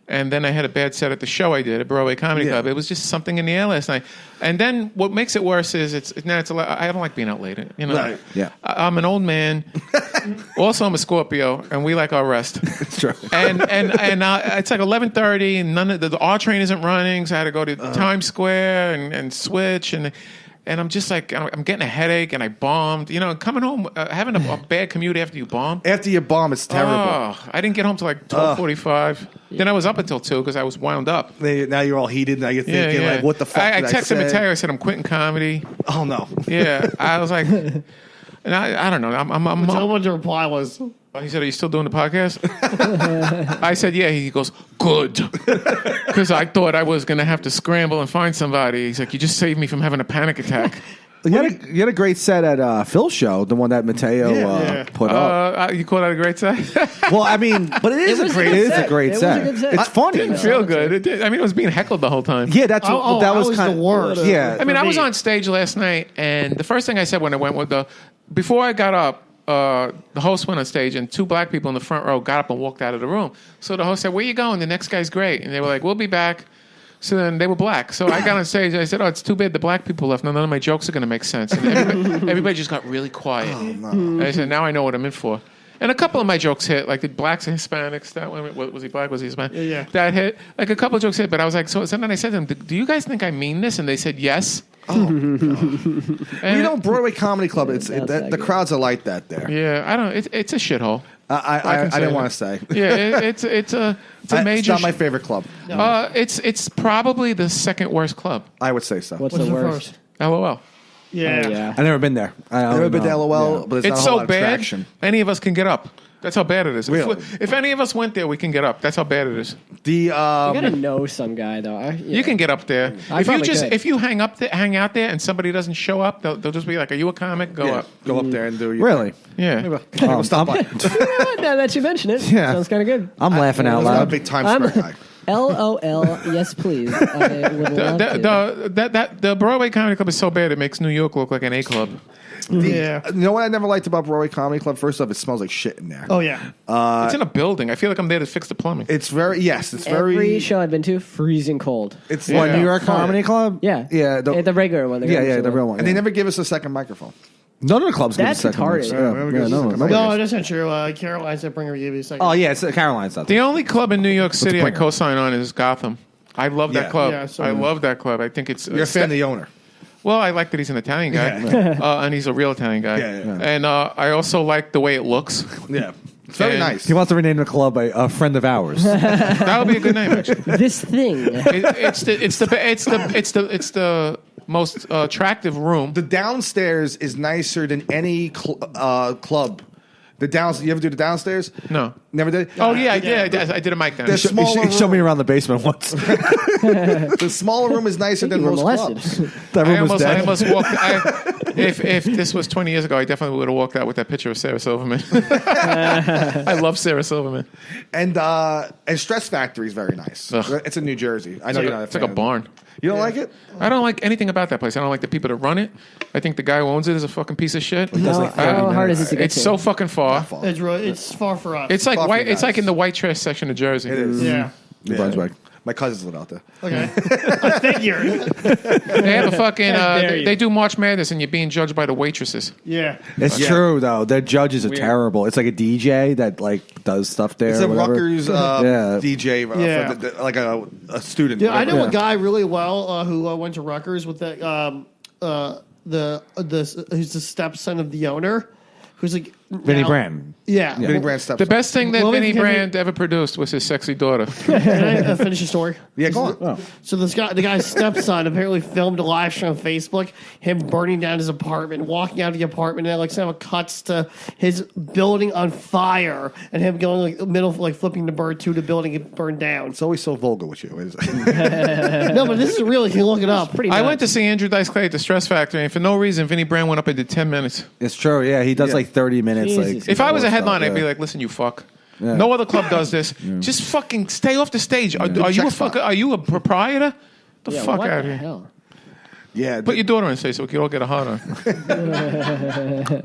and then I had a bad set at the show I did at Broadway Comedy Yeah. Club. It was just something in the air last night. And then what makes it worse is I don't like being out late. You know, Right. Yeah. I'm an old man. Also, I'm a Scorpio, and we like our rest. It's true. And it's like 11:30, and none of the R train isn't running, so I had to go to Times Square and switch and I'm just like, I'm getting a headache, and I bombed. You know, coming home, having a bad commute after you bomb. after you bomb, it's terrible. Oh, I didn't get home till like 12:45. Then I was up until 2 because I was wound up. Now you're all heated. Now you're thinking like, what the fuck? I did texted say? Mateo. I said I'm quitting comedy. Oh no. Yeah, I was like, and I don't know. Someone's reply was, He said, "Are you still doing the podcast?" I said, "Yeah." He goes, "Good," because I thought I was going to have to scramble and find somebody. He's like, "You just saved me from having a panic attack." You had a great set at Phil's show, the one that Mateo put up. You call that a great set? Well, I mean, but it is a great set. It was a good set. It's funny. Didn't feel good. It did. I mean, it was being heckled the whole time. Yeah, that I was was kind the worst. Yeah, I mean, I was me. on stage last night, and the first thing I said when I went with before I got up, the host went on stage, and 2 black people in the front row got up and walked out of the room. So the host said, "Where you going? The next guy's great." And they were like, "We'll be back." So then they were black. So I got on stage, and I said, "Oh, it's too bad the black people left. None of my jokes are going to make sense." And everybody just got really quiet. Oh, no. And I said, "Now I know what I'm in for." And a couple of my jokes hit, like the blacks and Hispanics. That one, was he black? Was he Hispanic? Yeah. That hit. Like a couple of jokes hit, but I was like, so then I said to them, "Do you guys think I mean this?" And they said, "Yes." And Broadway Comedy Club. Sounds The good. crowds are like that there. yeah, I don't. It's a shithole. I can say didn't that. want to say. Yeah, it's a major. It's not my favorite club. It's probably the second worst club. I would say so. What's "What's the the worst? first?" LOL. Yeah. Oh, yeah. I've never been there. I've never been to LOL, but it's not It's a whole so lot of bad. traction. Any of us can get up. That's how bad it is. Really? If any of us went there, we can get up. That's how bad it is. You gotta know some guy though. You can get up there. I If you probably could. if you hang out there and somebody doesn't show up, they'll just be like, "Are you a comic? Go up." Go up there and do your Really? Yeah. We'll stop by. Now that you mention it, Yeah. sounds kind of good. I'm laughing out I'm not a loud. big Times Square guy. LOL, yes please. I would love to. The Broadway Comedy Club is so bad it makes New York look like an A club. Yeah. You know what I never liked about Broadway Comedy Club? First off, it smells like shit in there. Oh yeah. It's in a building. I feel like I'm there to fix the plumbing. It's very it's Every very. show I've been to, freezing cold. It's Yeah. What, New York fun. Comedy Club? Yeah, Yeah. the regular one. The real one. And yeah. they never give us a second microphone. None of the clubs That's give a second retarded. one. Yeah, Yeah, no, second no. No, that's not true. Caroline said bring her give you a second. Oh yeah, it's Caroline's not. The only club in New York City I point? co-sign on is Gotham. I love that Yeah. club. Yeah, so- I love that club. I think it's. You're a fan of the owner. Well, I like that he's an Italian guy, and he's a real Italian guy. Yeah. And I also like the way it looks. Yeah. It's very And- nice. He wants to rename the club a friend of ours. That would be a good name, actually. This thing. It's the most attractive room. The downstairs is nicer than any club. The downstairs. You ever do the downstairs? No. Never did. Oh yeah, I did. I did a mic down. The He smaller showed room. me around the basement once. The smaller room is nicer than You were most molested. clubs. That room was I dead. almost walked. If this was 20 years ago, I definitely would have walked out with that picture of Sarah Silverman. I love Sarah Silverman. And Stress Factory is very nice. Ugh. It's in New Jersey. I know you're not a It's fan like a of it. barn. You don't like it? I don't like anything about that place. I don't like the people that run it. I think the guy who owns it is a fucking piece of shit. How hard is it to get It's to? so fucking far. It's far for us. It's like Far white. from you It's like guys. in the white trash section of Jersey. It is. yeah. New Brunswick. My cousins live out there. Okay. I figured. They have a fucking. dare you. They do March Madness, and you're being judged by the waitresses. Yeah. It's Yeah. true though. Their judges are terrible. It's like a DJ that like does stuff there. It's or a whatever. Rutgers Yeah. DJ, Yeah. like a student. Yeah, I know Yeah. a guy really well who went to Rutgers with the who's the stepson of the owner, who's like Vinny now- Brand. Yeah. Vinny Brand's stepson. The best thing that Well, Vinny can we- Brand ever produced was his sexy daughter. Can I finish the story? Yeah, go on. So the guy's stepson apparently filmed a live stream on Facebook, him burning down his apartment, walking out of the apartment, and then like some cuts to his building on fire, and him going like flipping the bird to the building and burned down. It's always so vulgar with you. Is it? No, but this is real. You can look it up. I went to see Andrew Dice Clay at the Stress Factory, and for no reason, Vinny Brand went up and did 10 minutes. It's true. Yeah, he does like 30 minutes. Jesus. Like If I was a stuff, headline, I'd yeah. be like, listen, you fuck. Yeah. No other club does this. Just fucking stay off the stage. Are you a fucker? Are you a proprietor? The Yeah, fuck what out of the here. hell? Yeah. Put your daughter on stage so we can all get a hard on.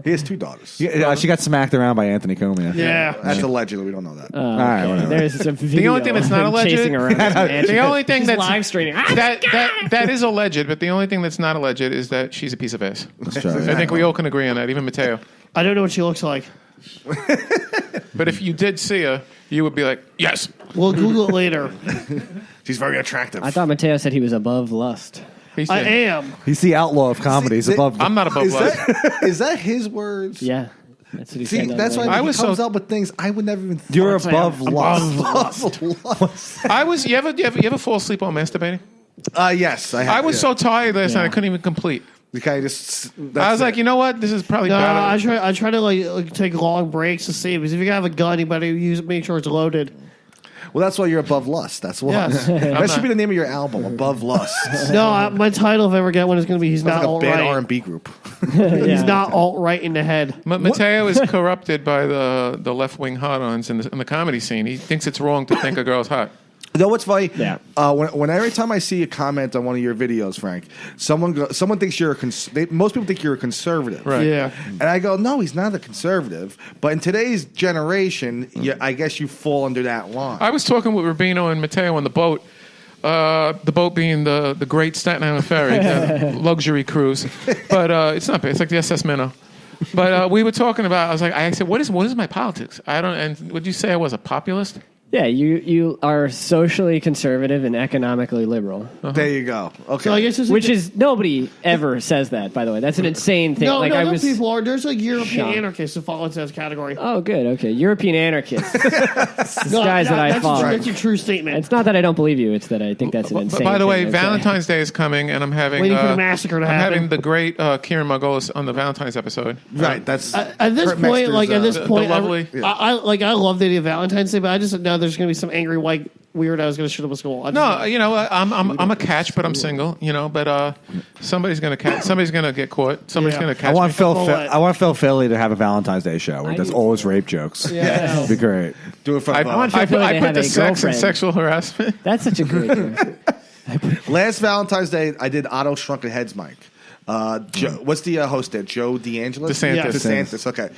He has 2 daughters. Yeah, she got smacked around by Anthony Comey. Yeah. That's allegedly. We don't know that. All right, whatever. There's a video only thing that's not of him alleged- chasing around. The only thing She's that's live streaming. that is alleged, but the only thing that's not alleged is that she's a piece of ass. That's true. I think we all can agree on that, even Mateo. I don't know what she looks like. But if you did see her, you would be like, yes. We'll Google it later. She's very attractive. I thought Mateo said he was above lust. He's I dead. am. He's the outlaw of comedies. See, Above. I'm not above Is lust. is that his words? Yeah. That's what he See, said. the that's other why day. I he was comes so- up with things I would never even. You're thought. above lust. Above lust. I was. You ever fall asleep while masturbating? Yes, I have. I was so tired last night I couldn't even complete. You kind of just. I was like, you know what? This is probably No, bad. I try to like take long breaks to see because if you have a gun, you better make sure it's loaded. Well, that's why you're above lust. That's why. Yes. That should be the name of your album, Above Lust. No, my title, if I ever get one, is going to be "He's Sounds Not like a Alt bad Right." R&B group. He's not alt right in the head. Mateo is corrupted by the left wing hot-ons in the comedy scene. He thinks it's wrong to think a girl's hot. You know what's funny? Yeah. When every time I see a comment on one of your videos, Frank, someone thinks you're most people think you're a conservative, Right. Yeah. And I go, no, he's not a conservative. But in today's generation, I guess you fall under that line. I was talking with Rubino and Mateo on the boat. The boat being the Great Staten Island Ferry, luxury cruise. But it's not bad. It's like the SS Minnow. But we were talking about. I said, what is my politics? I don't. And would you say I was a populist? Yeah, you are socially conservative and economically liberal, There you go. Okay. So I guess it's which is nobody ever says that. By the way, that's an insane thing. no, like no, I those was. people are. There's like European shocked. anarchists who fall into that category. Oh, good. Okay, European anarchists. No, guys that I that's follow. That's a true statement. It's not that I don't believe you; it's that I think that's an But insane. by the way, thing to say. Valentine's Day is coming, and I'm having Waiting for the massacre to I'm happen. having the great Kieran Margolis on the Valentine's episode. right. That's At this Kurt point, Metzger's, like at this the point, lovely- I love the idea of Valentine's Day, but I just know there's going to be some angry white weirdos going to shoot up a school. No, you know, I'm a catch, but I'm single. You know, but somebody's gonna get caught. Somebody's Yeah. gonna I catch want me. Phil Philly to have a Valentine's Day show where he does all his rape jokes. Yeah. It'd be great. do it for I, want I, Phil Philly I to put have the a sex and girlfriend. sexual harassment. That's such a great joke. last Valentine's Day. I did Otto Shrunken Heads mic. What's the host there? Joe DeAngelis? DeSantis. Yeah. DeSantis, okay.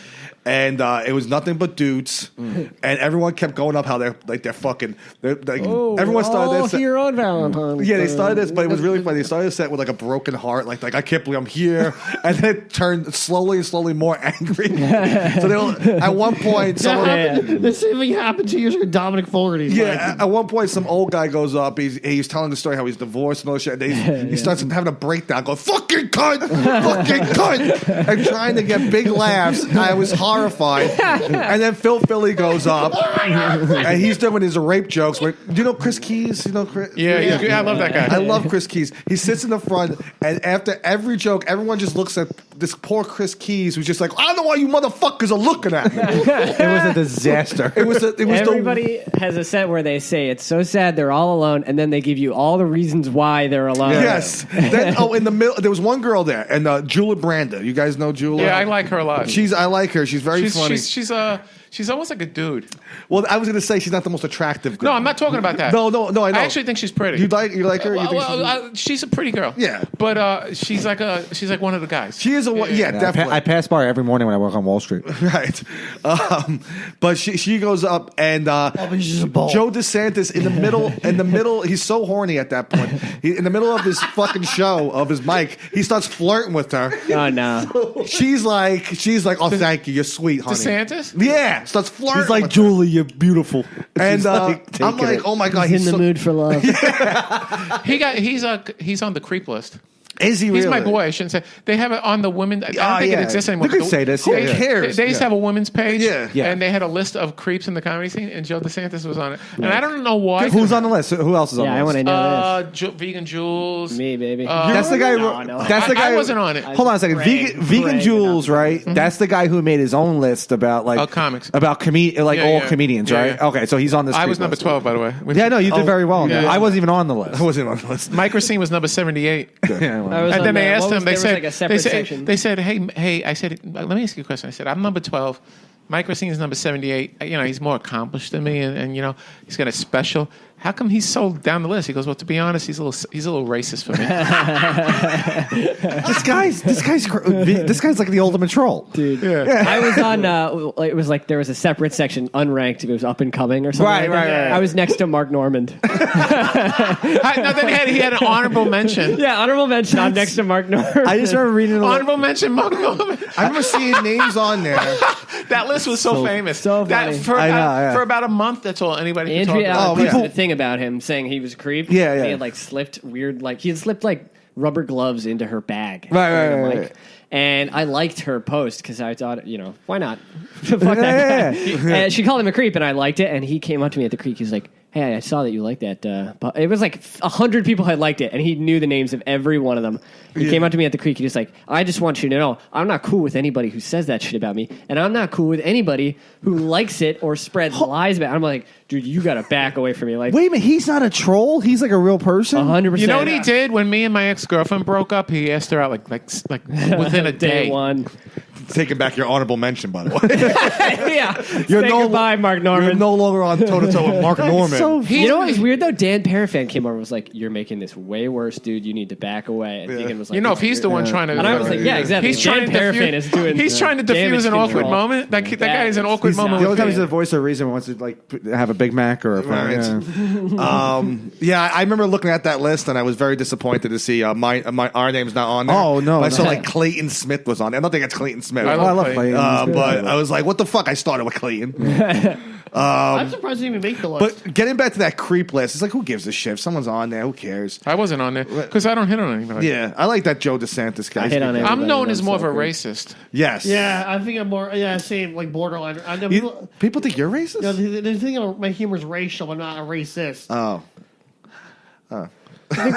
And it was nothing but dudes, and everyone kept going up how they're fucking. Everyone started this. here on Valentine's. Yeah, they started this, but it was really funny. They started this set with like a broken heart, like I can't believe I'm here, and then it turned slowly more angry. So they were, at one point, someone. The same thing happened 2 years ago. Dominic Fogarty. Yeah, at one point, some old guy goes up. He's telling the story how he's divorced and all this shit. And he starts having a breakdown, going "fucking cunt, fucking cunt," and trying to get big laughs. I was horrified. And then Phil Philly goes up, and he's doing his rape jokes. Do you know Chris Keys? You know Chris? Yeah, I love that guy. I love Chris Keys. He sits in the front, and after every joke, everyone just looks at this poor Chris Keys, who's just like, "I don't know why you motherfuckers are looking at me." It was a disaster. It was Everybody has a set where they say it's so sad they're all alone, and then they give you all the reasons why they're alone. Yes. Then, in the middle, there was one girl there, and Julia Branda. You guys know Julia? Yeah, I like her a lot. I like her. She's very funny. She's almost like a dude. Well, I was going to say she's not the most attractive girl. No, I'm not talking about that. No, I know. I actually think she's pretty. You like her? You think She's a pretty girl. Yeah. But she's like one of the guys. she is definitely. I pass by her every morning when I work on Wall Street. Right. But she goes up, and but she's just a ball. Joe DeSantis in the middle, he's so horny at that point. In the middle of his fucking show, of his mic, he starts flirting with her. Oh no. She's like, "Oh, thank you, you're sweet, honey." DeSantis? Yeah, starts flirting. He's like, with her. "Julie, you're beautiful." And She's taking I'm like, it. "Oh my god, He's in the so- mood for love. He's on the creep list. Is he He's really? my boy. I shouldn't say. They have it on the women. I don't think it exists anymore. They could say this. They, Yeah, Who cares? They used to have a women's page. Yeah. Yeah. And they had a list of creeps in the comedy scene, and Joe DeSantis was on it. And I don't know why. Who's on the list? Who else is on Yeah, the I list? want to know Vegan Jules. this. Me, baby. That's the guy. No. That's the guy. I wasn't on it. Hold on a second. Greg, Vegan Jules, right? That's the guy who made his own list about like comics. about old Yeah. comedians, Yeah, right? yeah. Okay, so he's on this. I creep was number list. 12, by the way. Yeah, no, you did very well. on yeah. that. I wasn't even on the list. I wasn't on the list. Mike Racine was number 78. Yeah, well. I was And on then they the- asked what was- him. They there was said, like a separate section. they said, hey. I said, let me ask you a question. I said, I'm number 12. Mike Racine's number 78. You know, he's more accomplished than me, and you know, he's got a special. How come he's so down the list? He goes, well, to be honest, he's a little racist for me. This guy's like the ultimate troll. Dude, I was on. It was like there was a separate section, unranked. It was up and coming or something. Right, like that. right. I was next to Mark Normand. No, then he had an honorable mention. Yeah, honorable mention. I'm next to Mark Normand. I just remember reading. Honorable mention, Mark Norman. I remember seeing names on there. That list was so famous. so That funny. for I know, about, yeah. for about a month. That's all anybody could talk Andrea about. posted people- a thing about him saying he was a creep. Yeah, yeah. He had like slipped weird, like he had slipped like rubber gloves into her bag. Right, during right, the right, mic. right. And I liked her post because I thought, you know, why not? Fuck Yeah, that yeah, guy. And she called him a creep, and I liked it. And he came up to me at the creek. He's like, "Hey, I saw that you liked that." But it was like 100 people had liked it, and he knew the names of every one of them. He came up to me at the creek. He was like, "I just want you to know, I'm not cool with anybody who says that shit about me, and I'm not cool with anybody who likes it or spreads lies about it." I'm like, dude, you got to back away from me. Like, Wait a minute, he's not a troll. He's like a real person. 100%. You know what he did when me and my ex-girlfriend broke up? He asked her out like within a Day day. one. Taking back your honorable mention, by the way. Yeah. You're Say no- goodbye, Mark Norman. You're no longer on toe-to-toe with Mark Norman. So You know what was weird though? Dan Parafan came over and was like, "You're making this way worse, dude. You need to back away." And Vegan was like, You know, if he's the one trying to, and I was like, "Yeah, exactly." He's trying to Parafan is doing. He's trying to damage diffuse an awkward control. moment. That guy is an awkward He's moment. the only with time me. he's the voice of reason wants to like have a Big Mac or a Right. yeah. Yeah, I remember looking at that list and I was very disappointed to see our name's not on there. Oh, no, But I saw no. like Clayton Smith was on there. I don't think it's Clayton Smith. I Oh, I love Clayton. Clayton. But I was like, what the fuck? I started with Clayton. I'm surprised they didn't even make the list. But getting back to that creep list, it's like, who gives a shit? If someone's on there, who cares? I wasn't on there because I don't hit on anybody. Yeah, I like that Joe DeSantis guy. I hit on it. I'm known Everybody as more of a knows racist. Yes. Yeah, I think I'm more. Yeah, same like borderline. I know People think you're racist? you know, they think my humor's racial. I'm not a racist. Oh.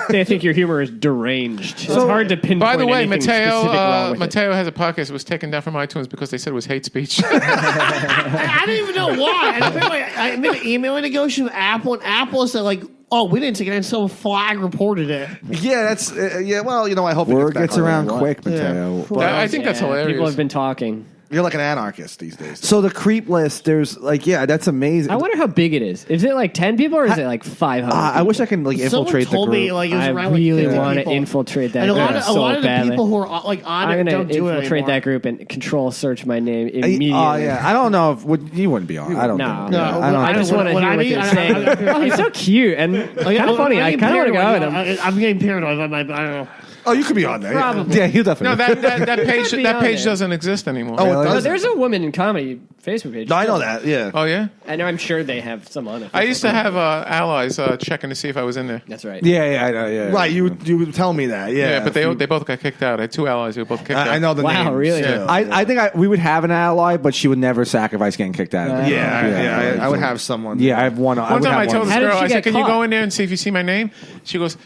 They think your humor is deranged. It's hard to pinpoint. By the way, anything specific wrong Mateo with it. Mateo has a podcast. It was taken down from iTunes because they said it was hate speech. I didn't even know why. And apparently I made an email negotiation with Apple, and Apple said like, "Oh, we didn't take it," and some flag reported it. Yeah, that's yeah. Well, you know, I hope Word it gets gets back around on. quick, Mateo. I think that's hilarious. People have been talking. You're like an anarchist these days. So the creep list, there's like, yeah, that's amazing. I wonder how big it is. Is it like 10 people or is it like 500? I wish I can like Someone infiltrate the told group. me like it was I around really like 50 want to people. infiltrate that And a group lot of, so a lot of the badly. people who are like on I'm it going don't to do it infiltrate anymore. that group and control search my name Oh immediately. yeah, I don't know if you wouldn't be on. I don't. No, think. no. Yeah, I just want to what hear I what mean, they're I- saying. I- Oh, he's so cute and kind of funny. I kind of want to go out with him. I'm getting paranoid. I don't know. Oh, you could be on there. yeah. Probably. Yeah, you definitely. No, that page Be on there. doesn't exist anymore. Oh, Really? it But does. there's a woman in comedy Facebook page. No, I know that. Yeah. Oh yeah. I know. I'm sure they have some on it. I used to have allies checking to see if I was in there. That's right. Yeah, I know. Yeah, Right. You would tell me that. Yeah. Yeah, but they both got kicked out. I had two allies who both kicked out. I know the Wow, names. really? Yeah. I think we would have an ally, but she would never sacrifice getting kicked out. of it. Yeah, I would have someone. Yeah, I have one. One time I told this How did girl, she I said, get "Can you caught? go in there and see if you see my name?" She goes,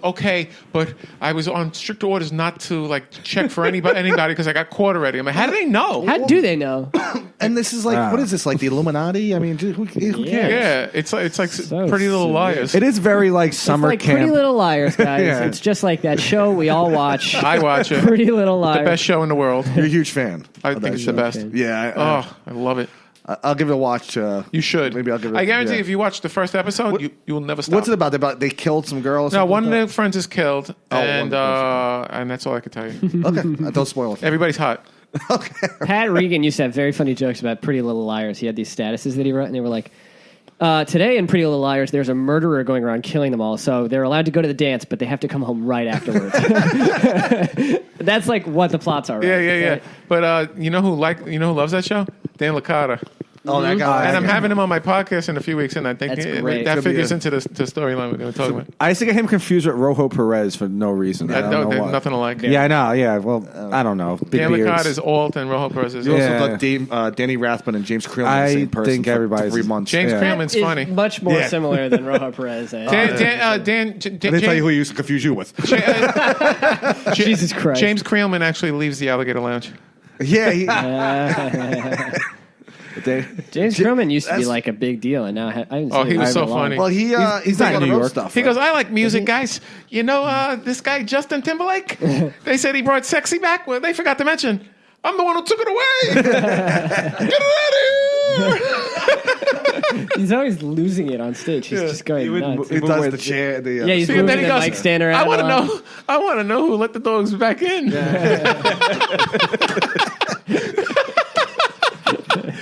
"Okay, but I was on strict orders not to like check for anybody because I got caught already." I'm like, "How do they know?" How do they know? And this is like, what is this? Like the Illuminati? I mean, dude, who cares? Yeah, it's like So Pretty Little silly. Liars. It is very like It's summer like camp. Pretty Little Liars, guys. Yeah. It's just like that show we all watch. I watch it. Pretty Little Liars. The best show in the world. You're a huge fan. I think it's the best. Yeah. I love it. I'll give it a watch. You should. Maybe I'll give it. I guarantee yeah. if you watch the first episode, you will never stop. What's it about? They killed some girls. No, one of their friends is killed, one and of and that's all I can tell you. Okay, don't spoil it. Everybody's hot. Pat Regan used to have very funny jokes about Pretty Little Liars. He had these statuses that he wrote, and they were like, today in Pretty Little Liars, there's a murderer going around killing them all. So they're allowed to go to the dance, but they have to come home right afterwards. That's like what the plots are. Right? Yeah. Right? But you know who loves that show? Dan Licata. Oh, that guy. And I'm having him on my podcast in a few weeks, and I think That's great. that It's gonna be figures into the storyline we're going to talk about. I used to get him confused with Rojo Perez for no reason. I don't know There's why. nothing to like. Yeah, I know. Yeah, well, I don't know. Big Dan beards. Licata is alt, and Rojo Perez is You alt. also Yeah. thought Danny Rathman and James Creelman I the same person think for everybody's- 3 months. James Yeah. Creelman's Is funny. much more Yeah. similar than Rojo Perez. Dan, J- I didn't tell you who he used to confuse you with. Jesus Christ. James Creelman actually leaves the Alligator Lounge. Yeah, James Crillman used to be that's- like a big deal, and now I haven't Oh, seen he him was so in a long- funny. well, he's not big in on the New road York. stuff. He right? goes, I like music, guys. You know, this guy, Justin Timberlake, they said he brought sexy back. Well, they forgot to mention, I'm the one who took it away. Get it out of here. He's always losing it on stage. He's just going nuts. He does the chair. Yeah, he's See, and then moving he the goes, mic stand around. I want a to lot. know. I want to know who let the dogs back in.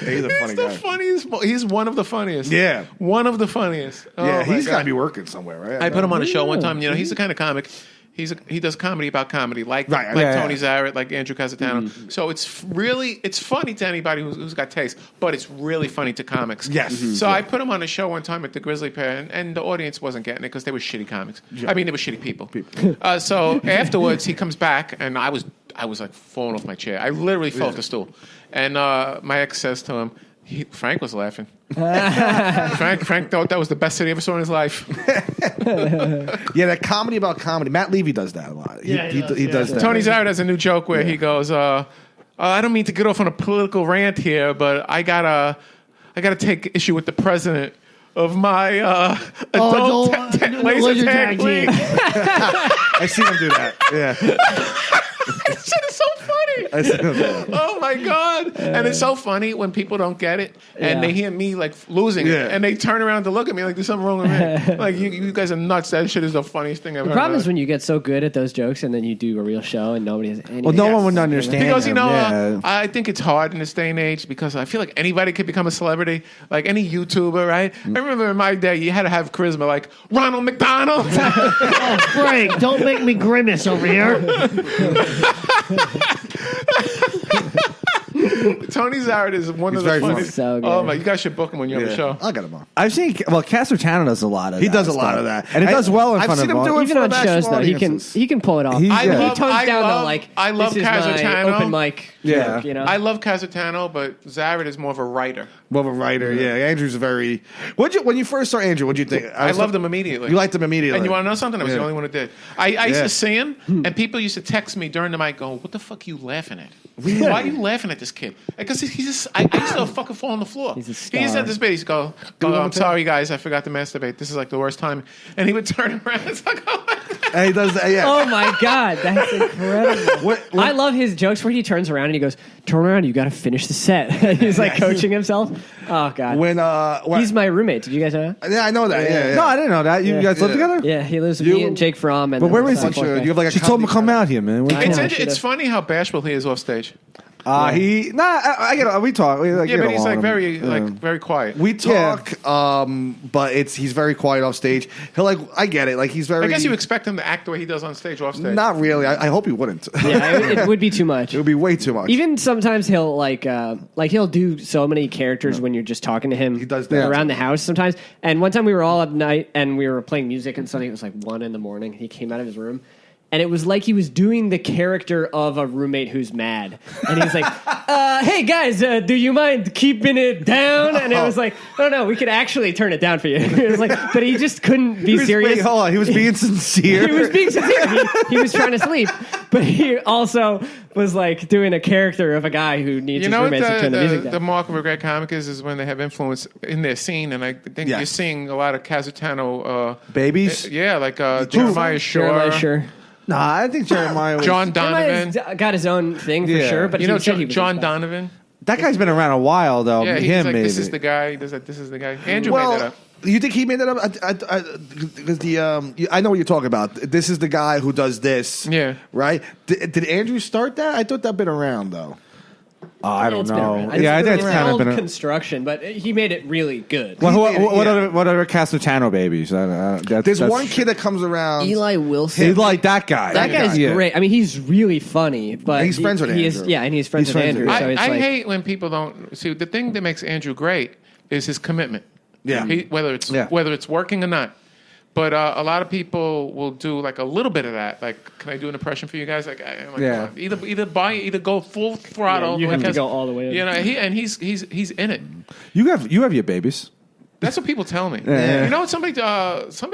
He's a funny He's the guy. funniest. He's one of the funniest. Yeah. One of the funniest. Oh, Yeah, my he's God. got to be working somewhere, right? I put him on a show one time. You know, he's the kind of comic. He does comedy about comedy, like Right, like yeah, Tony yeah. Zarrett, like Andrew Casatano. So it's funny to anybody who's got taste, but it's really funny to comics. Yes. So I put him on a show one time at the Grizzly Pear, and the audience wasn't getting it because they were shitty comics. I mean, they were shitty people. So afterwards, he comes back, and I was like falling off my chair. I literally fell off the stool, and my ex says to him. Frank was laughing. Frank thought that was the best thing he ever saw in his life. Yeah, that comedy about comedy. Matt Levy does that a lot. Yeah, he he does, does that. Tony Zarrett has a new joke where he goes, I don't mean to get off on a political rant here, but I gotta take issue with the president of my adult laser tag league. I see him do that. Yeah. That shit is so funny. I see him do that. Oh my god! And it's so funny when people don't get it and they hear me like losing Yeah. it, and they turn around to look at me like there's something wrong with me. Like you guys are nuts. That shit is the funniest thing I've The heard. problem is when you get so good at those jokes and then you do a real show and nobody has any. Well, no one would understand. Because, you him. know, Yeah. I think it's hard in this day and age because I feel like anybody could become a celebrity, like any YouTuber, right? I remember in my day, you had to have charisma, like Ronald McDonald. Oh, Frank, don't make me grimace over here. Tony Zarrett is one He's of the very funniest. funny. So good. Oh, my, you guys should book him when you're on the show. I'll get him on. I've seen. Well, Castertano does a lot of. He that does a stuff. lot of that. and it does well in I've front seen of him do it Even for on national shows though, audiences. he can pull it off. He tones down love- though, like I love this is my Casatano. open mic. Yeah. joke, you know. I love Casatano, but Zarrett is more of a writer. More of a writer. Yeah, Andrew's a very. When you first saw Andrew, what'd you think? I loved him immediately. You liked him immediately. And you want to know something? I was Yeah. the only one who did. I used Yeah. to see him, and people used to text me during the night, going, "What the fuck are you laughing at? Why are you laughing at this kid?" Because he's just. I used to fucking fall on the floor. He's a He used to star. have this bit. He's go, "I'm sorry, guys, I forgot to masturbate. This is like the worst time." And he would turn around. It's like, oh my God. And he does that. Yeah. Oh my god, that's incredible! I love his jokes where he turns around and he goes, "Turn around, you got to finish the set." He's like coaching himself. Oh god, When he's my roommate. Did you guys know that? yeah, I know that. Yeah, yeah. No, I didn't know that. You guys live together? Yeah, he lives with me and Jake Fromm. And But where then is he? the fourth guy. You have like a She told him to come comedy out here, man. It's funny how bashful he is off stage. I get. We talk. We, like, Yeah, get but he's along like with him. very quiet. We talk, but he's very quiet off stage. I get it. Like he's very. I guess you expect him to act the way he does on stage off stage. Not really. I hope he wouldn't. Yeah, it would be too much. It would be way too much. Even sometimes he'll like he'll do so many characters when you're just talking to him. He does that. around the house sometimes. And one time we were all up night and we were playing music and something. It was like 1 a.m. He came out of his room. And it was like he was doing the character of a roommate who's mad. And he was like, hey, guys, do you mind keeping it down? And it was like, no, we could actually turn it down for you. It was like, but he just couldn't be serious. Wait, hold on. He was being sincere. He was being sincere. He was trying to sleep. But he also was like doing a character of a guy who needs You his know what roommates to turn the music the down. mark of a great comic is when they have influence in their scene, and I think Yes. you're seeing a lot of Casatano Babies? yeah, like Jeremiah Shore, Jeremiah Shore. Nah, I think Jeremiah was... John Donovan. Jeremiah's got his own thing for Yeah. sure, but You he know said he was John inspired. Donovan. That guy's been around a while, though. Yeah, he's Him, like, maybe. this is the guy. He does that. This is the guy. Andrew made that well, up. you think he made that up? Because I know what you're talking about. This is the guy who does this. Yeah. Right. Did Andrew start that? I thought that'd been around though. I don't It's been know. around. Yeah, I think it's It's kind of old been. construction, but he made it really good. Well, He did it, yeah. what other Casatano babies? There's one kid that comes around. Eli Wilson. He's like that guy. That guy's Yeah. great. I mean, he's really funny, but He's friends with he is, Andrew. yeah, and he's friends He's with friends Andrew. with- So it's I like, hate when people don't see the thing that makes Andrew great is his commitment. Yeah. Whether it's Yeah. working or not. But a lot of people will do like a little bit of that. Like, can I do an impression for you guys? Like, I'm like, Yeah. either go full throttle. Yeah, you have to because- go all the way in. You know, he's in it. You have your babies. That's what people tell me. Yeah. You know what? Somebody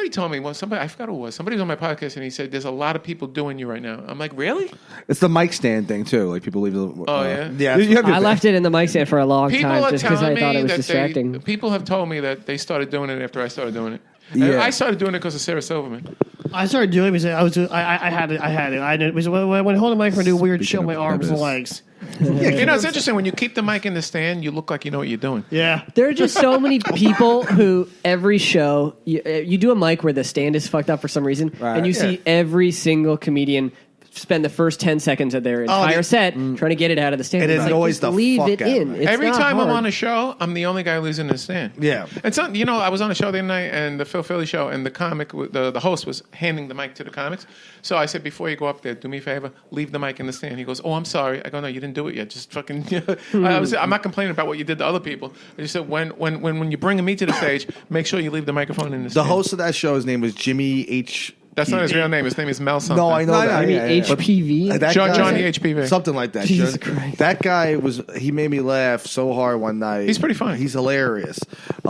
told me. Well, I forgot who it was. Somebody was on my podcast and he said, "There's a lot of people doing you right now." I'm like, really? It's the mic stand thing too. Like people leave. Oh yeah. Yeah, You have your I left it in the mic stand for a long People time are just because I telling thought me it was that distracting. people have told me that they started doing it after I started doing it. And Yeah. I started doing it because of Sarah Silverman. I started doing it because I had it. I did. Because when I hold the mic for do weird shit with my arms and legs. You know, it's interesting when you keep the mic in the stand, you look like you know what you're doing. Yeah. There are just so many people who every show you do a mic where the stand is fucked up for some reason, Right. and you see every single comedian spend the first 10 seconds of their entire set trying to get it out of the stand. And it It's like, annoys just the leave fuck it out in. of me. It's Every not time I'm hard. on a show, I'm the only guy losing the stand. Yeah. And so, you know, I was on a show the other night, and the Phil Philly show, and the comic, the host was handing the mic to the comics. So I said, before you go up there, do me a favor, leave the mic in the stand. He goes, "Oh, I'm sorry." I go, "No, you didn't do it yet. Just fucking." I'm not complaining about what you did to other people. I just said, when you're bringing me to the stage, make sure you leave the microphone in the The stand. host of that show, his name was Jimmy H. That's not his real name. His name is Mel something. No, I know that. I mean, HPV. That John- guy- Johnny HPV. Something like that. Jesus Christ. That guy he made me laugh so hard one night. He's pretty funny. He's hilarious.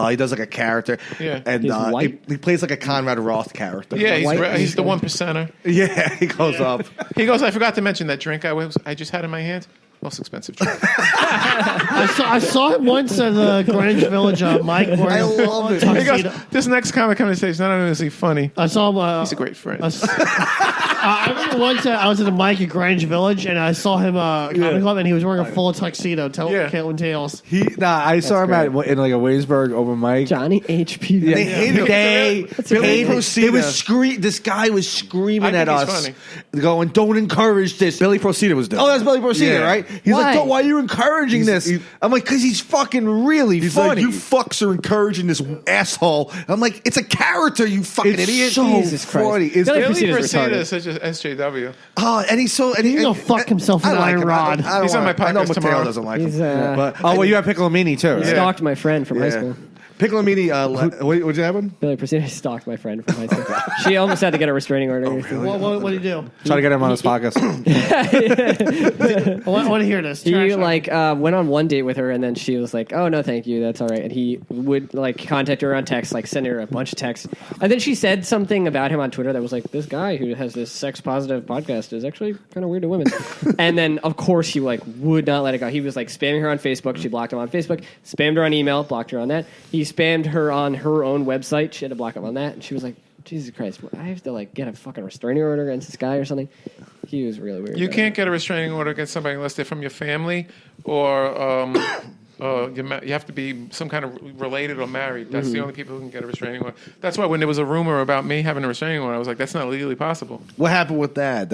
He does like a character. Yeah. And He's white? he plays like a Conrad Roth character. Yeah, White- he's the 1%er. Yeah, he goes up. He goes, "I forgot to mention that drink I just had in my hand. Most expensive drink." I saw him once at the Greenwich Village. Mike. I love it. He goes, "This next comic coming to stage, not only is he funny, I saw him. he's a great friend." I remember once I was at the Mike at Greenwich Village, and I saw him comedy club, and he was wearing a full tuxedo, Yeah. Caitlin Tales. I saw him in like a Williamsburg open mic. Johnny HPV. They hated This guy was screaming I at think he's us, funny. going, "Don't encourage this." Billy Procida was doing. Oh, that's Billy Procida, Yeah. right? He's Why? like, "Why are you encouraging this?" I'm like, "Because he's fucking really He's funny." like, You fucks are encouraging this asshole. I'm like, "It's a character, you fucking It's idiot." so Jesus Christ. funny. It's Billy Billy Procida is Procida retarded. is such a SJW. and he's so. And He's gonna fuck himself in I an like iron him. rod. I don't He's on want- my I know podcast Mateo tomorrow. doesn't like He's, him, but Oh well, you have Piccolomini too. Right? Stalked my friend from high yeah. school. Piccolomini. What'd you happen? Billy Procida stalked my friend from high school. She almost had to get a restraining order. What did he do? Try to get him on his podcast. I want to hear this. He Trash talk. went on one date with her, and then she was like, "Oh no, thank you, that's all right." And he would like contact her on text, like send her a bunch of texts. And then she said something about him on Twitter that was like, "This guy who has this sex positive podcast is actually kind of weird to women." And then of course he like would not let it go. He was like spamming her on Facebook. She blocked him on Facebook. Spammed her on email. Blocked her on that. He spammed her on her own website. She had to block him on that. And she was like, "Jesus Christ, I have to like get a fucking restraining order against this guy or something." He was really weird. You about can't get a restraining order against somebody unless they're from your family or you have to be some kind of related or married. That's the only people who can get a restraining order. That's why when there was a rumor about me having a restraining order, I was like, that's not legally possible. What happened with that?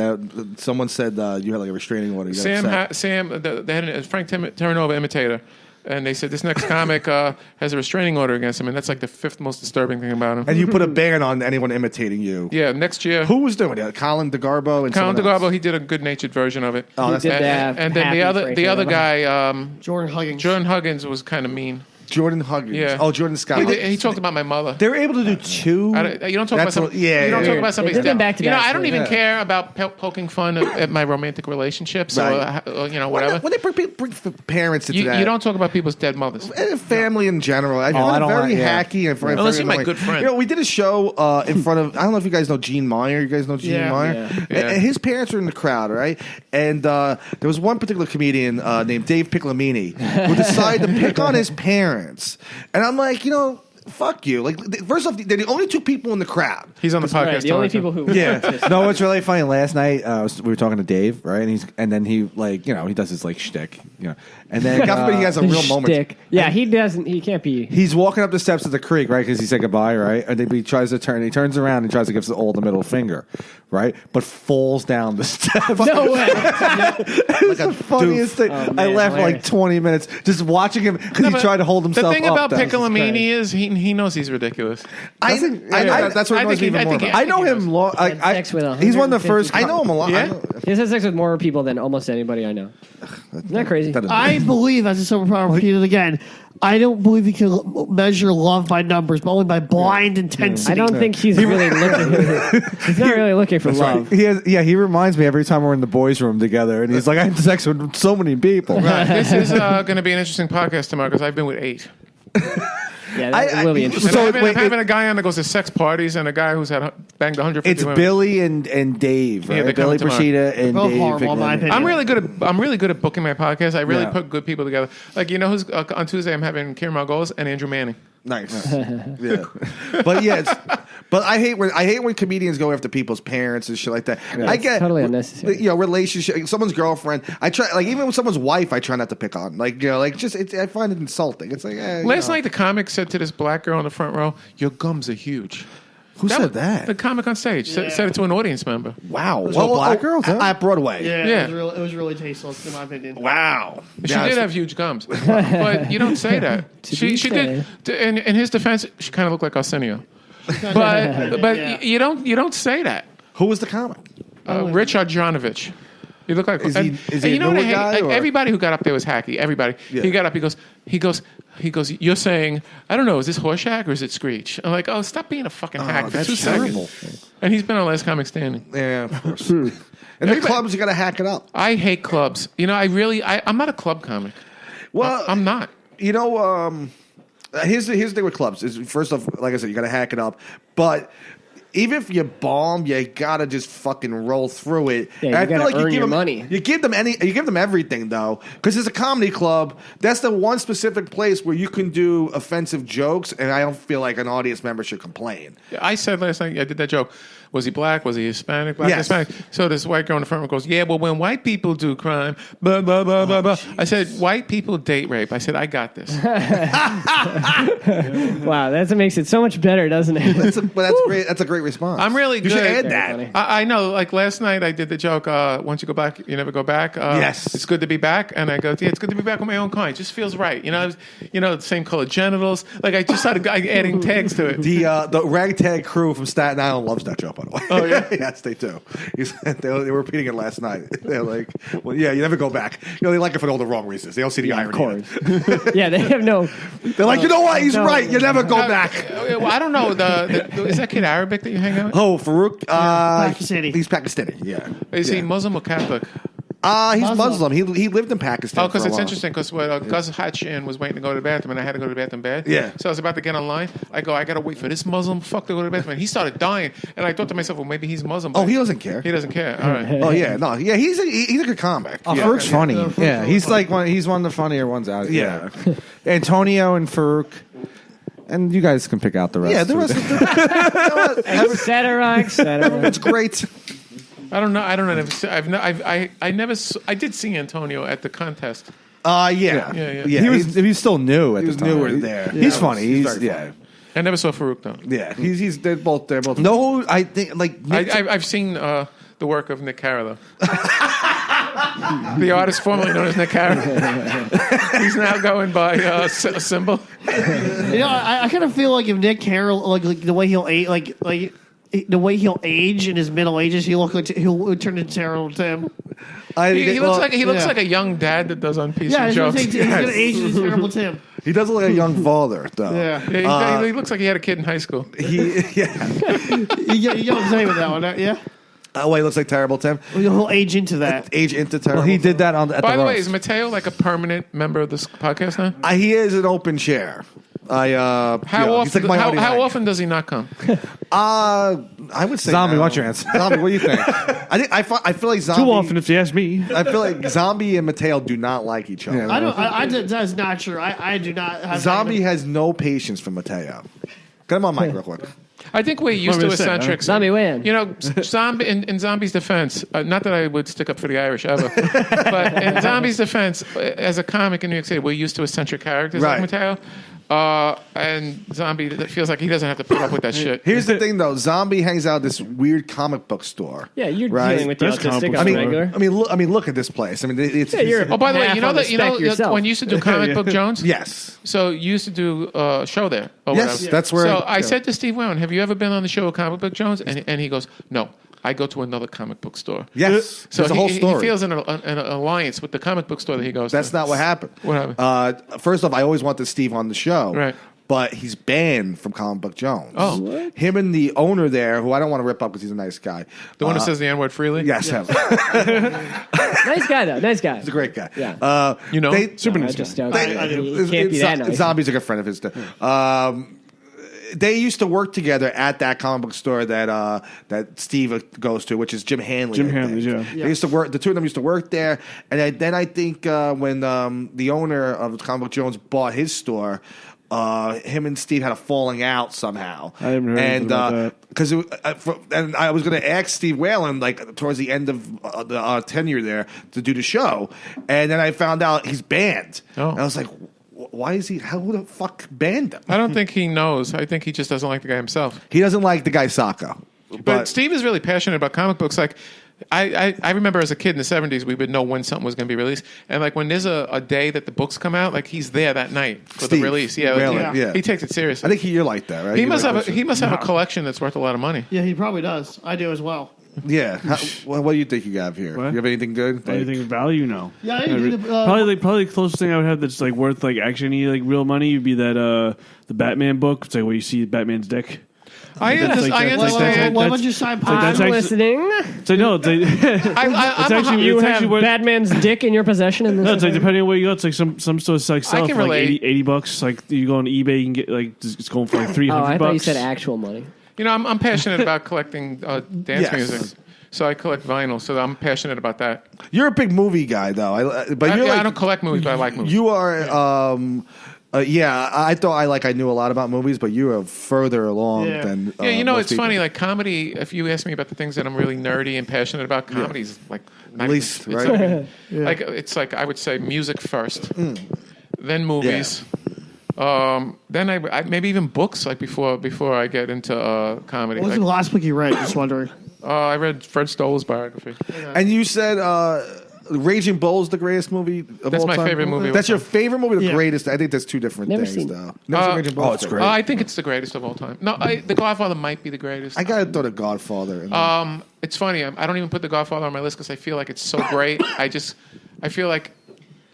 Someone said you had like a restraining order. You got upset. They had a Frank Terranova imitator. And they said this next comic has a restraining order against him, and that's like the fifth most disturbing thing about him. And you put a ban on anyone imitating you. Yeah, next year. Who was doing it? Colin DeGarbo and Colin someone else? DeGarbo, he did a good-natured version of it. Oh, that's did and, that and then happy the other Frank guy, Jordan Huggins. Jordan Huggins, was kind of mean. Jordan Huggins. Yeah. Oh, Jordan Scott. He talked about my mother. They're able to do two. You don't talk about somebody. yeah, you don't yeah. talk about somebody's They've been death. back to You know, back, I don't so- even Yeah. care about poking fun at my romantic relationships Right. or whatever. When they bring parents into that. You don't talk about people's dead mothers. And family in general. I I find it don't very like- yeah. hacky. And Unless very you're my annoying. good friend. You know, we did a show in front of, I don't know if you guys know Gene Meyer. You guys know Gene Yeah. Meyer? Yeah. And his parents were in the crowd, right? And there was one particular comedian named Dave Piccolomini who decided to pick on his parents. And I'm like, fuck you. Like, first off, they're the only two people in the crowd. He's on the podcast. Right, the only too. people who Yeah. No, what's really funny, last night we were talking to Dave, right? And then he he does his like shtick, and then God, he has a real moment. Shtick. Yeah, he doesn't. He can't be. he's walking up the steps of the creek, right? Because he said goodbye, right? And then he tries to turn. He turns around and tries to give us all the middle finger, right? But falls down the steps. No way. It was the funniest thing. Oh, man, I laughed for like hilarious. 20 minutes just watching him because he but tried to hold himself The thing up. about there. Piccolomini is he knows he's ridiculous. I know that's what I annoys think me he- even I more. think about I know he him knows. long. Had sex with He's one of the first. I know him a lot. Yeah? I know- He's had sex with more people than almost anybody I know. Isn't that crazy? That is- I believe, as a sober power, repeat it again. I don't believe he can measure love by numbers, but only by blind intensity. I don't think he's really looking. He's not really looking for love. He reminds me every time we're in the boys' room together, and he's like, I had sex with so many people. This is going to be an interesting podcast tomorrow because I've been with 8. Yeah, that will be interesting. And So, I'm wait, having a guy on that goes to sex parties and a guy who's had banged 150 It's women. Billy and Dave, right? Yeah, they're Billy coming tomorrow. Procida and Both Dave. horrible, in my Piccolomini. opinion. I'm really good at booking my podcast. I really Yeah. put good people together. Like who's on Tuesday? I'm having Kieran Margolis and Andrew Manning. Nice. Yeah. But but I hate when comedians go after people's parents and shit like that. I it's get totally unnecessary. Relationship, someone's girlfriend. I try, like, even with someone's wife, I try not to pick on. Like, I find it insulting. It's like, Last night, the comic said to this black girl in the front row, "Your gums are huge." Who said that? The comic on stage said it to an audience member. Wow. a black girl, too? at Broadway. Yeah. It was really tasteless, in my opinion. Wow. She did have huge gums, but you don't say that. She did. In his defense, she kind of looked like Arsenio, but Yeah. you don't say that. Who was the comic? Rich Arjonovich. You look like Is he a what I newer hate? guy, or- Everybody who got up there was hacky. Everybody. Yeah. He got up. He goes. You're saying, I don't know. Is this Horshack or is it Screech? I'm like, oh, stop being a fucking hack for that's 2 terrible. seconds. And he's been on Last Comic Standing. Yeah, of course. In the clubs, you got to hack it up. I hate clubs. I'm not a club comic. Well, I'm not. Here's the thing with clubs. Is first off, like I said, you got to hack it up. But even if you bomb, you gotta just fucking roll through it. Yeah, And I you feel gotta like earn your them, money. You give them everything though, because it's a comedy club. That's the one specific place where you can do offensive jokes, and I don't feel like an audience member should complain. I said last night, I did that joke. Was he black? Was he Hispanic? Black, Yes. Hispanic. So this white girl in the front row goes, yeah, well, when white people do crime, blah, blah, blah, blah, blah. I said, white people date rape. I said, I got this. Wow, that makes it so much better, doesn't it? But that's great. That's a great response. I'm really You good. should add Very that. funny. I know. Like last night, I did the joke. Once you go back, you never go back. Yes. it's good to be back. And I go, yeah, it's good to be back with my own kind. It just feels right. The same color genitals. Like I just started adding tags to it. The ragtag crew from Staten Island loves that joke, by the way. Oh, yeah? Yes, they do. They were repeating it last night. They're like, well, yeah, you never go back. They like it for all the wrong reasons. They don't see the Of irony. in it. course. Yeah, they have no. They're like, you know what? He's No. right. You never go back. Well, I don't know. Is that kid Arabic that you hang out with? Oh, Farouk? Pakistani. He's Pakistani, yeah. Is he Muslim or Catholic? He's Muslim. He lived in Pakistan. Oh, because for a it's while. interesting. Because Gus Hatchin was waiting to go to the bathroom, and I had to go to the bathroom bad. Yeah. So I was about to get online. I got to wait for this Muslim fuck to go to the bathroom. And he started dying, and I thought to myself, well, maybe he's Muslim. Oh, but he doesn't care. He doesn't care. All right. Oh, yeah. No, yeah, he's a good comic. Oh, yeah. Farouk's funny. Yeah, he's funny. like he's one of the funnier ones out. Yeah. Antonio and Farouk, and you guys can pick out the rest. Yeah, the rest of Et cetera, et cetera. it's great. I don't know. I did see Antonio at the contest. Yeah. Yeah. he was still new at he the was time. newer there. He's Yeah. funny. He's He's very yeah. I never saw Farouk though. Yeah, they're both. No, I think like Nick, I've seen the work of Nick Carroll, the artist formerly known as Nick Carroll. He's now going by a symbol. I kind of feel like if Nick Carroll, like the way he'll age, like the way he'll age in his middle ages, he'll turn into Terrell Tim. He looks like yeah. like a young dad that does on PC Yeah, jokes. he's gonna age into Terrible Tim. he does look like a young father, though. Yeah, He looks like he had a kid in high school. Yeah. you get what I'm saying with that one, yeah. Oh, wait, looks like Terrible Tim. He'll age into that. Age into Terrible. he did that at By the way, roast. is Mateo like a permanent member of this podcast now? He is an open chair. How he's often? like my only How leg. often does he not come? I would say Zombie, no. what's your answer? Zombie, what do you think? I feel like Zombie. Too often, if you ask me. I feel like Zombie and Mateo do not like each other. That's not true. I do not have Zombie has no patience for Mateo. Get him on mic real quick. I think we're used to eccentrics. Zombie win. You know, Zombie in Zombie's defense, not that I would stick up for the Irish ever, but in Zombie's defense, as a comic in New York City, we're used to eccentric characters like Mateo. And Zombie feels like he doesn't have to put up with that shit. Here's the thing, though. Zombie hangs out at this weird comic book store. Yeah, you're right? dealing with the That's autistic comic on book the regular. I mean, look at this place. I mean, it's you're- Oh, by the way, Half you know on the that spec yourself. when you used to do Comic Book Jones. yes. So you used to do a show there. Or Yes, whatever. that's where. So I said to Steve Whalen, "Have you ever been on the show of Comic Book Jones?" And he goes, "No, I go to another comic book store." yes. So There's a whole he story. feels an alliance with the comic book store that he goes. That's to. not what happened. What happened? First off, I always wanted Steve on the show. Right. But he's banned from Comic Book Jones. Oh. What? Him and the owner there, who I don't want to rip up because he's a nice guy. The one who says the N-word freely. Yes, him. Nice guy, though. Nice guy. He's a great guy. Yeah. You know, Super I nice just guy. don't. He can't be that nice. Zombie's a good friend of his. They used to work together at that comic book store that Steve goes to, which is Jim Hanley. Jim I think. Hanley's, yeah. They used to work. The two of them used to work there, and then I think when the owner of Comic Book Jones bought his store, him and Steve had a falling out somehow. I haven't heard anything about that. Because and I was going to ask Steve Whalen like towards the end of the tenure there to do the show, and then I found out he's banned. Oh. And I was like, why is he? How the fuck banned him? I don't think he knows. I think he just doesn't like the guy himself. He doesn't like the guy Sacco. But Steve is really passionate about comic books. Like, I remember as a kid in the 70s, we would know when something was going to be released. And, like, when there's a day that the books come out, like, he's there that night for Steve, the release. Yeah, really? Yeah. He takes it seriously. I think you're like that, right? He You're must like have this. he must have a collection that's worth a lot of money. Yeah, he probably does. I do as well. Yeah. What do you think you have here? What? You have anything good? Like- Anything of value? No. Yeah, probably the closest thing I would have that's like worth like actually any like real money would be that the Batman book. It's like where you see Batman's dick. I understand. What would you sign? that's I'm actually- listening. So no, it's like, it's actually You it's have actually worth, Batman's dick in your possession in this. no, it's like depending on where you go. It's like some stores like sell can for like relate. $80. Like you go on eBay, you can get like it's going for like $300. Oh, I thought you said actual money. You know, I'm passionate about collecting dance Yes. music. So I collect vinyl, so I'm passionate about that. You're a big movie guy, though. But you're I don't collect movies, but I like movies. You are. Yeah, I thought I knew a lot about movies, but you are further along than. Yeah, you know, most it's people. funny. Like comedy, if you ask me about the things that I'm really nerdy and passionate about, comedy's like not Least, even, right? Not even, like it's like I would say music first, then movies, then I maybe even books. Like before I get into comedy. What was the last book you read? Just wondering. I read Fred Stoll's biography. And you said Raging Bull is the greatest movie of That's all my time? favorite movie of That's all your favorite movie, or the Yeah. greatest? I think that's two different Never things, seen it. though. Never seen Raging Bull? Oh, it's great. I think it's the greatest of all time. No, The Godfather might be the greatest. I gotta throw The Godfather. In there. It's funny. I don't even put The Godfather on my list because I feel like it's so great. I feel like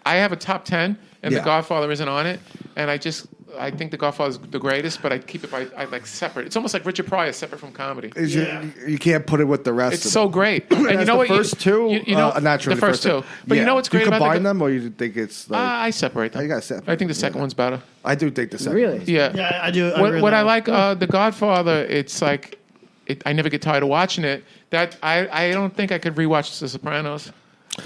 I have a top 10 and Yeah. The Godfather isn't on it, and I think The Godfather is the greatest, but I keep it I like separate. It's almost like Richard Pryor is separate from comedy. You can't put it with the rest. It's of so them. great. And you That's know the what? first two, you know, not true. the first two. But you Yeah. know what's Do great you about combine them, or you think it's like? I separate them. You gotta separate I think the second one's better. I do think the second. Really? one's- Yeah. Yeah, I do. What I like, The Godfather, it's like I never get tired of watching it. That I don't think I could rewatch The Sopranos.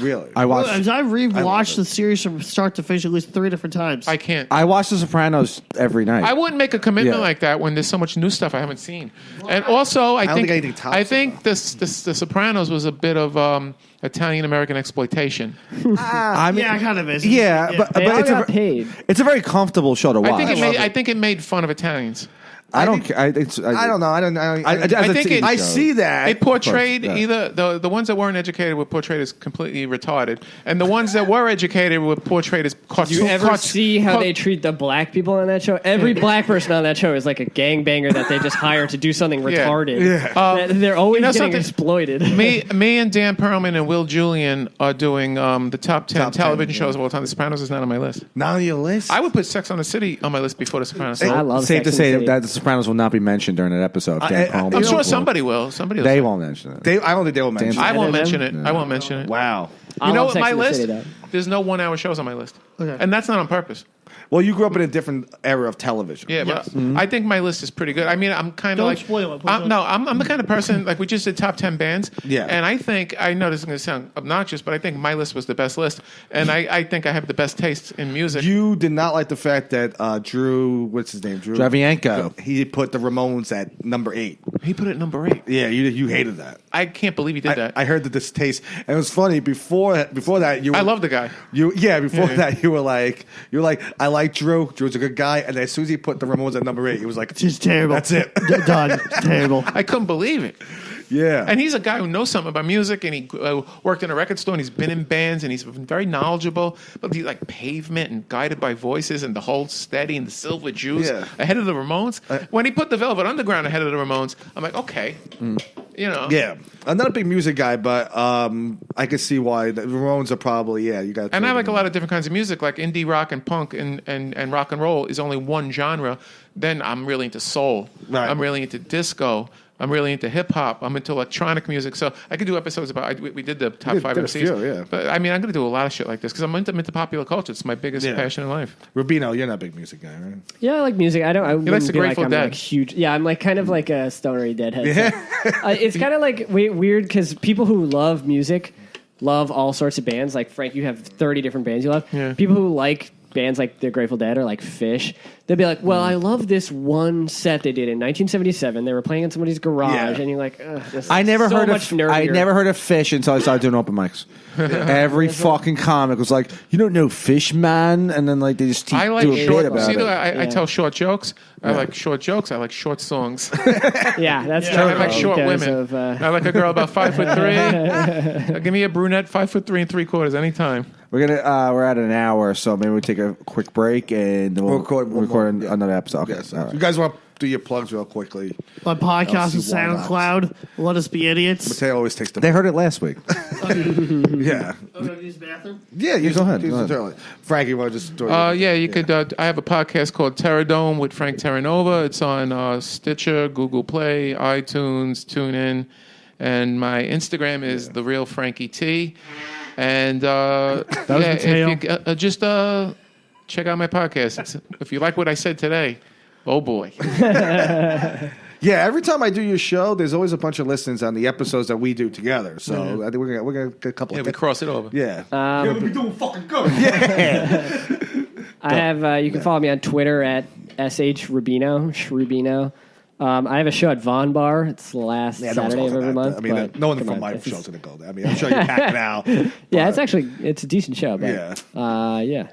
Really? I watched. I rewatched the series from start to finish at least 3 different times. I can't. I watch The Sopranos every night. I wouldn't make a commitment Yeah. like that when there's so much new stuff I haven't seen. And also, I don't think think anything tops I think The Sopranos was a bit of Italian American exploitation. I mean, yeah, it kind of is. yeah, but They all it's got paid. it's a very comfortable show to watch. I think it made fun of Italians. I don't care. I don't know. I don't. I think it- I see that. It portrayed yeah. either the ones that weren't educated were portrayed as completely retarded, and the ones that were educated were portrayed as cartoon. Do you ever see how they treat the black people on that show? Every black person on that show is like a gangbanger that they just hire to do something Yeah. retarded. They're always you know getting something? exploited. Me and Dan Perlman and Will Julian are doing the top 10 Top 10, television yeah. shows of all time. The Sopranos is not on my list. Not on your list. I would put Sex on the City on my list before The Sopranos. I love Safe to Sex and say the City. that The Sopranos will not be mentioned during that episode. I- Dan I- Palmer I'm you sure know- somebody will. Somebody will. They say- won't mention it. I don't think they will mention. I it. won't Them? mention it. I won't mention it. Wow. I You know love what? Sex My and the list. City, though. There's no 1 hour shows on my list, Okay. and that's not on purpose. Well, you grew up in a different era of television. Yeah, but I think my list is pretty good. I mean, I'm kind of Don't like spoil it. I'm the kind of person like we just did top 10 bands. Yeah. And I know this is going to sound obnoxious, but I think my list was the best list, and I think I have the best taste in music. You did not like the fact that Drew, what's his name, Drew Javienko. he put the Ramones at number 8. He put it at number 8. Yeah, you hated that. I can't believe he did that. I heard the distaste, and it was funny. Before that, you. I love the guy. Before that, you were like, I like Drew. Drew's a good guy, and then as soon as he put the Ramones at number 8, he was like, Just terrible. That's it. Done. Terrible. I couldn't believe it. Yeah, And he's a guy who knows something about music, and he worked in a record store, and he's been in bands, and he's very knowledgeable. But he's like Pavement and Guided by Voices and the Hold Steady and the Silver Juice ahead of the Ramones. When he put the Velvet Underground ahead of the Ramones, I'm like, okay, Yeah, I'm not a big music guy, but I can see why the Ramones are probably you got. And I like a lot of different kinds of music, like indie rock and punk and rock and roll is only one genre. Then I'm really into soul. Right. I'm really into disco. I'm really into hip hop. I'm into electronic music. So I could do episodes about. We did the top 5 did a MCs. few, yeah. But I mean, I'm going to do a lot of shit like this because I'm into popular culture. It's my biggest passion in life. Rubino, you're not a big music guy, right? Yeah, I like music. I likes the be Grateful I'm Dead. like huge. Yeah, I'm like kind of like a stonery Deadhead. Yeah. It's kind of like weird because people who love music love all sorts of bands. Like Frank, you have 30 different bands you love. Yeah. People who like bands like the Grateful Dead or like Fish, they'll be like, well, I love this one set they did in 1977. They were playing in somebody's garage, and you're like, this I never so heard much of nerdier. I never heard of Fish until I started doing open mics. Every fucking comic was like, you don't know Fish, man, and then like they just I like do a short. bit about See, it. I tell short jokes. I like short jokes. I like short songs. Yeah, that's I like true. short Because women. of, I like a girl about 5'3". Give me a brunette 5'3" and 3/4" anytime. We're at an hour, so maybe we take a quick break and then we'll record another episode. Okay, Yes. all right. You guys want to do your plugs real quickly? My podcast I'll is see why not. SoundCloud. Let us be idiots. Mateo always takes the. They heard it last week. Yeah. I'm going to use the bathroom. Yeah, you go ahead. Frank, you want to just throw You could. I have a podcast called Terradome with Frank Terranova. It's on Stitcher, Google Play, iTunes, TuneIn, and my Instagram is The Real Frankie T. And if you just check out my podcast. If you like what I said today, oh boy. Yeah, every time I do your show, there's always a bunch of listens on the episodes that we do together. So I think we're gonna get a couple. Yeah, of we cross it over. Yeah, we doing fucking good. I have. You can follow me on Twitter at @Rubino. I have a show at Von Bar. It's the last Saturday of every month. I mean, no one from my show's gonna go there. I mean, I'm sure you're packed now. Yeah, it's a decent show. But, yeah.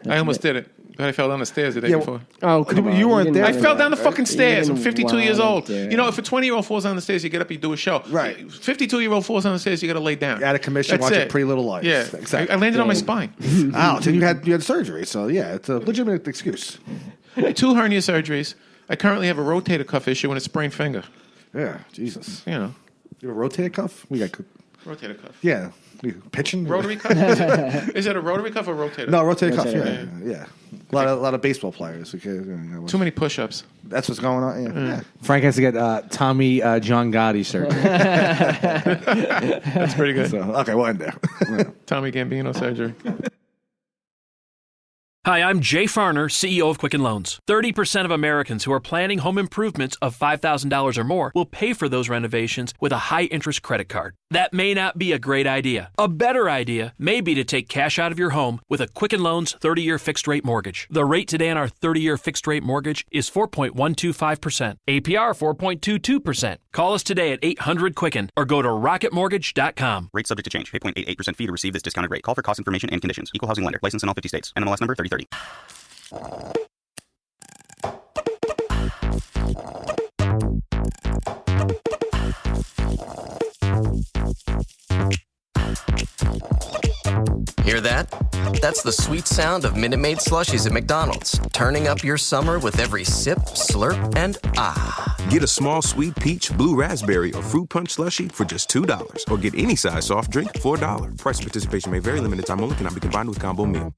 I almost did it. But I fell down the stairs the day before. Oh, come on. You weren't there. I fell down the fucking stairs. I'm You 52 years old. weren't there. You know, if a 20-year-old falls down the stairs, you get up, you do a show. Right. 52-year-old falls down the stairs, you got to lay down. Out of commission, That's watching it. Pretty Little Liars. Yeah, Exactly. I landed on my spine. Ouch! And you had surgery, so yeah, it's a legitimate excuse. 2 hernia surgeries. I currently have a rotator cuff issue and a sprained finger. Yeah, Jesus. You know, You have a rotator cuff? We got rotator cuff. yeah, pitching Rotary cuff? Is it a rotary cuff or rotator? No, rotator cuff. Rotator, Yeah. A lot of baseball players. Okay, Too many push-ups. That's what's going on. Yeah. Frank has to get Tommy John Gotti surgery. That's pretty good. So, okay, we'll end there. Tommy Gambino surgery. Hi, I'm Jay Farner, CEO of Quicken Loans. 30% of Americans who are planning home improvements of $5,000 or more will pay for those renovations with a high-interest credit card. That may not be a great idea. A better idea may be to take cash out of your home with a Quicken Loans 30-year fixed-rate mortgage. The rate today on our 30-year fixed-rate mortgage is 4.125%. APR 4.22%. Call us today at 800-QUICKEN or go to rocketmortgage.com. Rate subject to change. 8.88% fee to receive this discounted rate. Call for cost information and conditions. Equal housing lender. License in all 50 states. NMLS number 3030. Hear that? That's the sweet sound of Minute Maid slushies at McDonald's, turning up your summer with every sip, slurp, and ah. Get a small sweet peach, blue raspberry, or fruit punch slushie for just $2. Or get any size soft drink for $1. Price and participation may vary. Limited time only. Cannot be combined with combo meal.